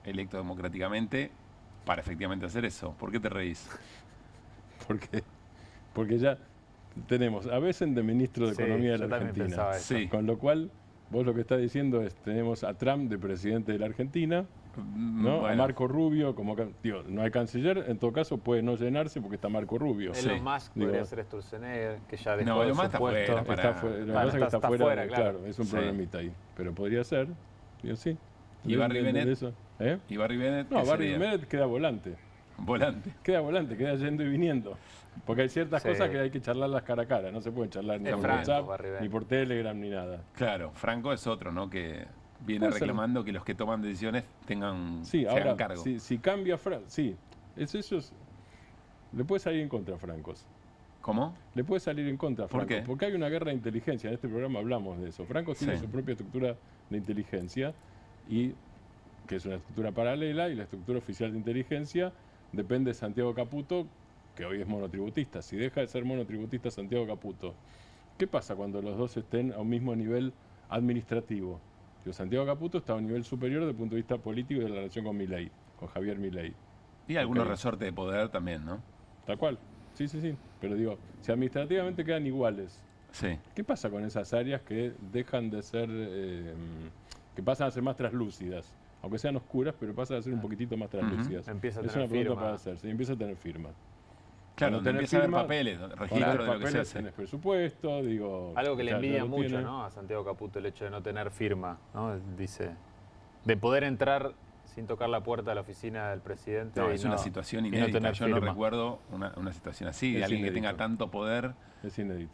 electo democráticamente para efectivamente hacer eso. ¿Por qué te reís?
Porque ya tenemos a veces de ministro de Economía de la Argentina. Con lo cual, vos lo que estás diciendo es, tenemos a Trump de presidente de la Argentina, ¿no? Bueno. A Marco Rubio, como digo, no hay canciller, en todo caso puede no llenarse porque está Marco Rubio.
Elon Musk podría ser Sturzenegger, que ya dejó
de su puesto.
Lo que pasa es que está fuera, claro, es un problemita ahí. Pero podría ser, digo, sí.
¿Y Barry Bennett? ¿Y Barry Bennett?
No, Barry Bennett queda volante.
¿Volante?
Queda volante, queda yendo y viniendo. Porque hay ciertas cosas que hay que charlarlas cara a cara, no se pueden charlar ni por WhatsApp, ni por Telegram, ni nada.
Claro, Franco es otro, ¿no? Que viene reclamando que los que toman decisiones tengan
ahora,
cargo.
Si cambia Franco, le puede salir en contra a Francos.
¿Cómo?
Le puede salir en contra a Franco.
¿Por qué?
Porque hay una guerra de inteligencia, en este programa hablamos de eso. Franco tiene su propia estructura de inteligencia, y que es una estructura paralela, y la estructura oficial de inteligencia depende de Santiago Caputo, que hoy es monotributista. Si deja de ser monotributista Santiago Caputo, ¿qué pasa cuando los dos estén a un mismo nivel administrativo? Santiago Caputo está a un nivel superior desde el punto de vista político y de la relación con Milei, con Javier Milei.
Y algunos resortes de poder también, ¿no?
Tal cual, sí. Pero digo, si administrativamente quedan iguales, ¿qué pasa con esas áreas que dejan de ser, que pasan a ser más translúcidas? Aunque sean oscuras, pero pasan a ser un poquitito más translúcidas.
Empieza a
es
tener
una pregunta
firma.
para hacer, empieza a tener firma.
Claro, donde empieza a haber papeles, registro de lo que se hace.
Tenés presupuesto, digo...
Algo que le envidia mucho, ¿no? A Santiago Caputo, el hecho de no tener firma, ¿no? Dice, de poder entrar sin tocar la puerta de la oficina del presidente.
No, es una situación inédita. Yo no recuerdo una situación así, de alguien que tenga tanto poder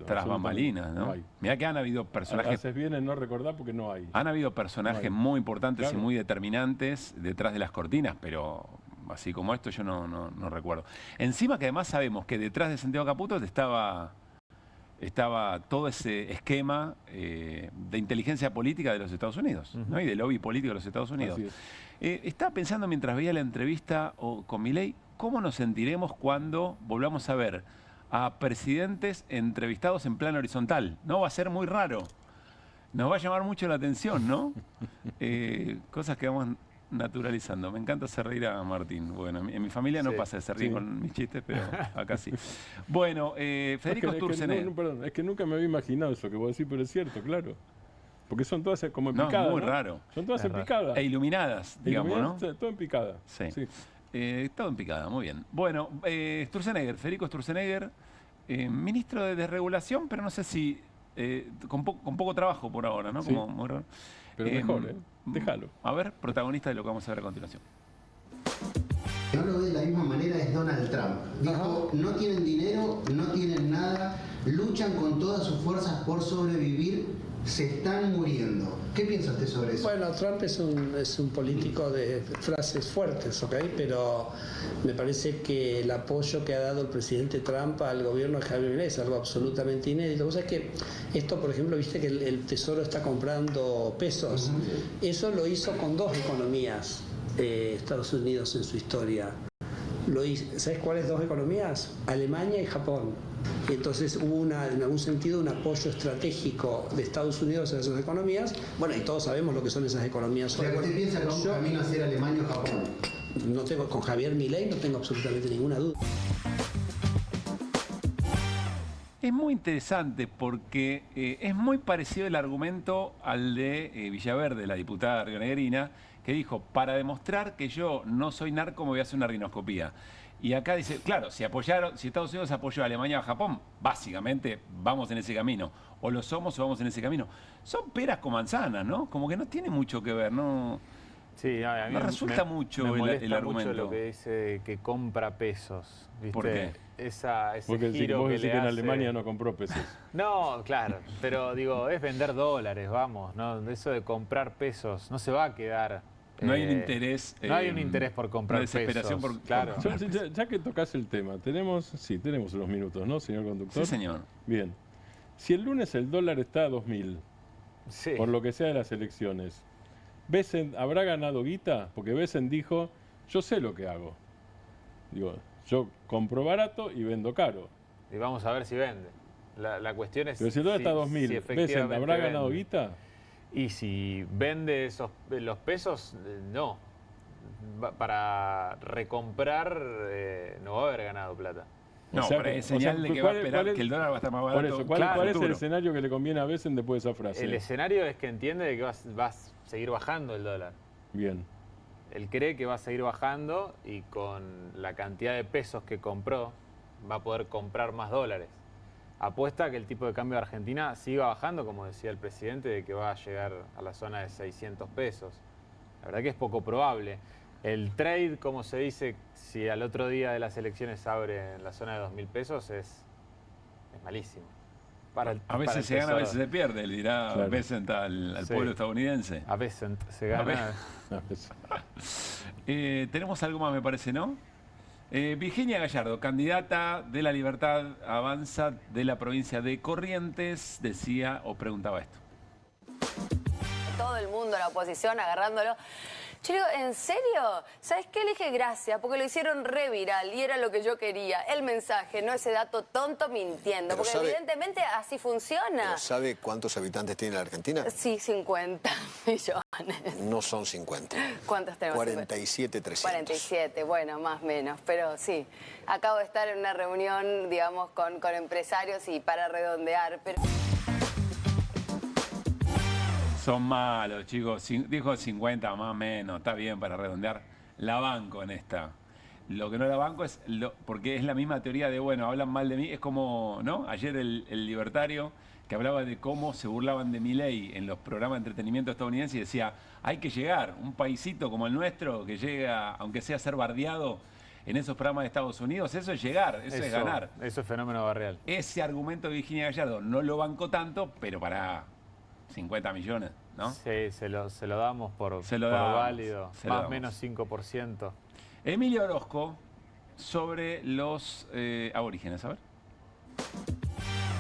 tras bambalinas, ¿no? Mirá que han habido personajes...
Haces bien en no recordar porque no hay.
Han habido personajes muy importantes y muy determinantes detrás de las cortinas, pero... así como esto yo no recuerdo. Encima que además sabemos que detrás de Santiago Caputo estaba todo ese esquema de inteligencia política de los Estados Unidos, ¿no? Y de lobby político de los Estados Unidos. Estaba pensando mientras veía la entrevista con Milei, ¿cómo nos sentiremos cuando volvamos a ver a presidentes entrevistados en plano horizontal? ¿No? Va a ser muy raro. Nos va a llamar mucho la atención, ¿no? Cosas que vamos naturalizando. Me encanta hacer reír a Martín. Bueno, en mi familia no pasa de ser reír con mis chistes, pero acá sí. Bueno, Federico Sturzenegger.
Perdón, es que nunca me había imaginado eso que vos decís, pero es cierto, claro. Porque son todas como en picada.
Muy raro.
Son todas en picada.
E iluminadas, digamos, ¿no?
Todo en picada.
Sí. Todo en picada, muy bien. Bueno, Sturzenegger, Federico Sturzenegger, ministro de Desregulación, pero no sé si con poco trabajo por ahora, ¿no? Como muy raro.
Pero mejor, déjalo.
A ver, protagonista de lo que vamos a ver a continuación.
No lo ve de la misma manera es Donald Trump. Dijo, no tienen dinero, no tienen nada, luchan con todas sus fuerzas por sobrevivir, se están muriendo. ¿Qué piensa usted sobre eso?
Bueno, Trump es un político de frases fuertes, ¿ok? Pero me parece que el apoyo que ha dado el presidente Trump al gobierno de Javier Milei es algo absolutamente inédito. O sea, que esto, por ejemplo, viste que el Tesoro está comprando pesos. Eso lo hizo con dos economías Estados Unidos en su historia. ¿Sabes cuáles dos economías? Alemania y Japón. Entonces hubo en algún sentido un apoyo estratégico de Estados Unidos a esas economías. Bueno, y todos sabemos lo que son esas economías.
O sea, ¿usted piensa que vamos camino a ser Alemania o Japón?
Con Javier Milei no tengo absolutamente ninguna duda.
Es muy interesante porque es muy parecido el argumento al de Villaverde, la diputada rionegrina, que dijo, para demostrar que yo no soy narco me voy a hacer una rinoscopía. Y acá dice, claro, si Estados Unidos apoyó a Alemania o a Japón, básicamente vamos en ese camino. O lo somos o vamos en ese camino. Son peras con manzanas, ¿no? Como que no tiene mucho que ver, ¿no?
Sí, a mí
no resulta mucho el argumento.
Mucho lo que dice que compra pesos, ¿viste?
¿Por qué?
Ese
porque
giro
vos
que
decís
le
que en
hace...
Alemania no compró pesos.
No, claro, pero digo, es vender dólares, vamos, ¿no? Eso de comprar pesos no se va a quedar...
No hay un interés...
no hay un interés por comprar
una desesperación
pesos.
Claro.
Ya que tocas el tema, tenemos unos minutos, ¿no, señor conductor?
Sí, señor.
Bien. Si el lunes el dólar está a 2.000,
sí,
por lo que sea de las elecciones, ¿Besen habrá ganado guita? Porque Besen dijo, yo sé lo que hago. Digo, yo compro barato y vendo caro.
Y vamos a ver si vende. La cuestión es...
Pero si el dólar está a 2.000, ¿Besen habrá ganado guita?
Y si vende los pesos, no. Para recomprar no va a haber ganado plata.
No, o sea, pero es señal de que va a esperar que el dólar va a estar más barato.
Por eso, ¿cuál es el escenario que le conviene a Besen después de esa frase?
El escenario es que entiende de que va a seguir bajando el dólar.
Bien.
Él cree que va a seguir bajando y con la cantidad de pesos que compró va a poder comprar más dólares. Apuesta a que el tipo de cambio de Argentina siga bajando, como decía el presidente, de que va a llegar a la zona de 600 pesos. La verdad que es poco probable. El trade, como se dice, si al otro día de las elecciones abre en la zona de 2.000 pesos, es malísimo.
A veces se gana, a veces se pierde, le dirá claro. Bessent al pueblo estadounidense.
A Bessent se gana.
Tenemos algo más, me parece, ¿no? Virginia Gallardo, candidata de La Libertad Avanza de la provincia de Corrientes, decía o preguntaba esto.
Todo el mundo, la oposición, agarrándolo. Yo digo, ¿en serio? ¿Sabes qué? Le dije gracias, porque lo hicieron re viral y era lo que yo quería. El mensaje, no ese dato tonto mintiendo, porque evidentemente así funciona.
¿Pero sabe cuántos habitantes tiene la Argentina?
Sí, 50 millones.
No son 50.
¿Cuántos tenemos?
47.300.
47, bueno, más o menos, pero sí. Acabo de estar en una reunión, digamos, con empresarios y para redondear, pero...
Son malos, chicos. Dijo 50 más o menos. Está bien para redondear. La banco en esta. Lo que no la banco es... porque es la misma teoría de, bueno, hablan mal de mí. Es como, ¿no? Ayer el libertario que hablaba de cómo se burlaban de Milei en los programas de entretenimiento estadounidenses y decía, hay que llegar. Un paisito como el nuestro que llega, aunque sea a ser bardeado en esos programas de Estados Unidos, eso es llegar, eso es ganar.
Eso es fenómeno barrial.
Ese argumento de Virginia Gallardo no lo banco tanto, pero para... 50 millones, ¿no?
Sí, se lo damos por válido. Más o menos 5%.
Emilia Orozco, sobre los aborígenes, a ver.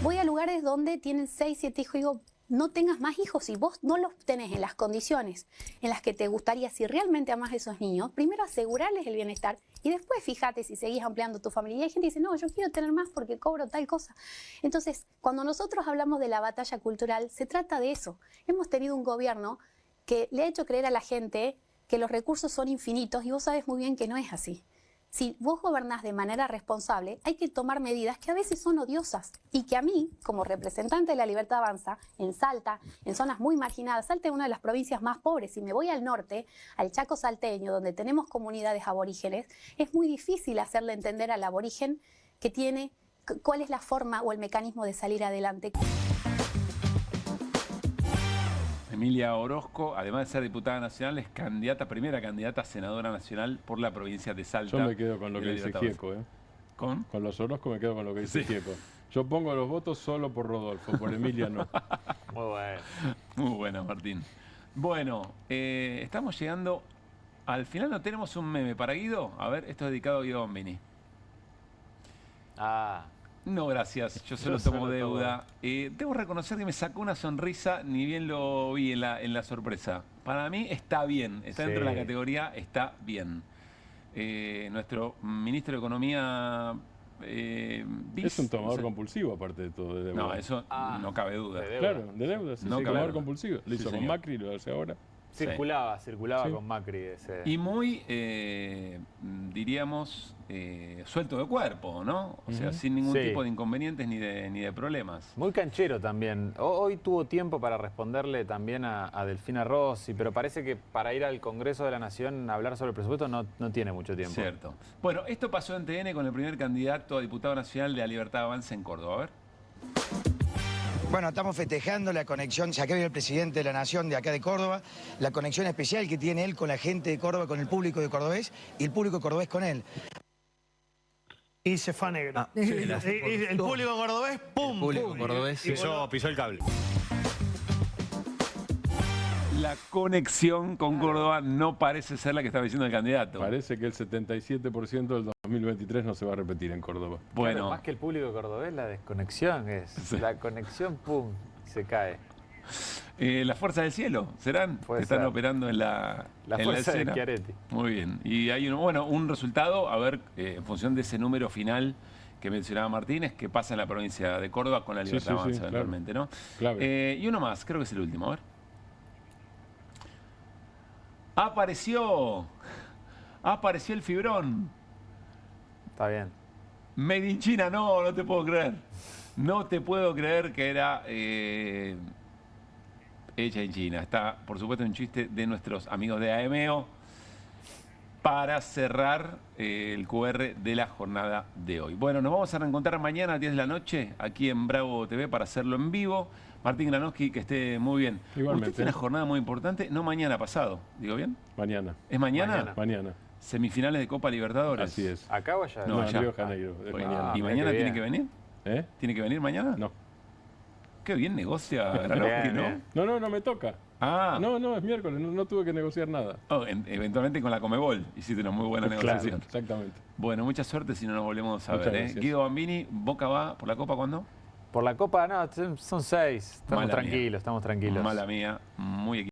Voy a lugares donde tienen 6, 7 hijos y digo, no tengas más hijos. Si vos no los tenés en las condiciones en las que te gustaría, si realmente amás a esos niños, primero asegurarles el bienestar y después fíjate si seguís ampliando tu familia. Y hay gente que dice, no, yo quiero tener más porque cobro tal cosa. Entonces, cuando nosotros hablamos de la batalla cultural, se trata de eso. Hemos tenido un gobierno que le ha hecho creer a la gente que los recursos son infinitos y vos sabés muy bien que no es así. Si vos gobernás de manera responsable, hay que tomar medidas que a veces son odiosas y que a mí, como representante de La Libertad Avanza, en Salta, en zonas muy marginadas, Salta es una de las provincias más pobres, si me voy al norte, al Chaco salteño, donde tenemos comunidades aborígenes, es muy difícil hacerle entender al aborigen que tiene, cuál es la forma o el mecanismo de salir adelante.
Emilia Orozco, además de ser diputada nacional, es primera candidata a senadora nacional por la provincia de Salta.
Yo me quedo con lo que dice Gieco, ¿eh?
¿Con?
Con los Orozco me quedo con lo que dice Gieco. Yo pongo los votos solo por Rodolfo, por Emilia no.
Muy bueno.
Muy bueno, Martín. Bueno, estamos llegando al final. ¿No tenemos un meme para Guido? A ver, esto es dedicado a Guido Bombini. No, gracias. Yo solo tomo deuda. Debo reconocer que me sacó una sonrisa, ni bien lo vi en la sorpresa. Para mí está bien. Está dentro de la categoría, está bien. Nuestro ministro de Economía...
es un tomador compulsivo, aparte de todo. De deuda.
No, eso no cabe duda.
Claro, de deuda. Sí,
no
tomador compulsivo. Lo hizo con
señor.
Macri, lo hace ahora.
Circulaba con Macri ese.
Y muy, diríamos, suelto de cuerpo, ¿no? O sea, sin ningún tipo de inconvenientes ni de problemas.
Muy canchero también. Hoy tuvo tiempo para responderle también a Delfina Rossi, pero parece que para ir al Congreso de la Nación a hablar sobre el presupuesto no tiene mucho tiempo.
Cierto. Bueno, esto pasó en TN con el primer candidato a diputado nacional de la Libertad Avanza en Córdoba. A ver.
Bueno, estamos festejando la conexión, ya que viene el presidente de la Nación de acá de Córdoba, la conexión especial que tiene él con la gente de Córdoba, con el público de Cordobés y el público cordobés con él.
Y se fue a negro. El público cordobés, ¡pum!
El público cordobés
pisó el cable.
La conexión con Córdoba no parece ser la que estaba diciendo el candidato.
Parece que el 77% del 2023 no se va a repetir en Córdoba.
Bueno,
claro, más que el público cordobés, la desconexión es. La conexión, ¡pum! Se cae.
¿Las fuerzas del cielo serán? Que están operando en la
fuerza
escena.
de Schiaretti.
Muy bien. Y hay un resultado, a ver, en función de ese número final que mencionaba Martínez, que pasa en la provincia de Córdoba con la Libertad Avanza, eventualmente, ¿no? Y uno más, creo que es el último, a ver. Apareció el fibrón.
Está bien.
Made in China, no te puedo creer. No te puedo creer que era hecha en China. Está, por supuesto, un chiste de nuestros amigos de AMEO para cerrar el QR de la jornada de hoy. Bueno, nos vamos a reencontrar mañana a 10 de la noche aquí en Bravo TV para hacerlo en vivo. Martín Granowski, que esté muy bien.
Igualmente.
Usted tiene una jornada muy importante, no mañana, pasado. ¿Digo bien?
Mañana.
¿Es mañana?
Mañana.
Semifinales de Copa Libertadores.
Así es.
¿Acá o allá?
No,
en
allá.
Río de Janeiro. Es mañana.
¿Y mañana tiene que venir? ¿Tiene que venir mañana?
No.
Qué bien negocia Granowski, ¿no?
No me toca.
Ah.
No, es miércoles, no tuve que negociar nada.
Eventualmente con la Comebol hiciste una muy buena negociación.
Claro, exactamente.
Bueno, mucha suerte si no nos volvemos a ver. Guido Bambini, ¿Boca va por la Copa cuándo?
Por la Copa, no, son 6. Estamos tranquilos.
Mala mía, muy equivocado.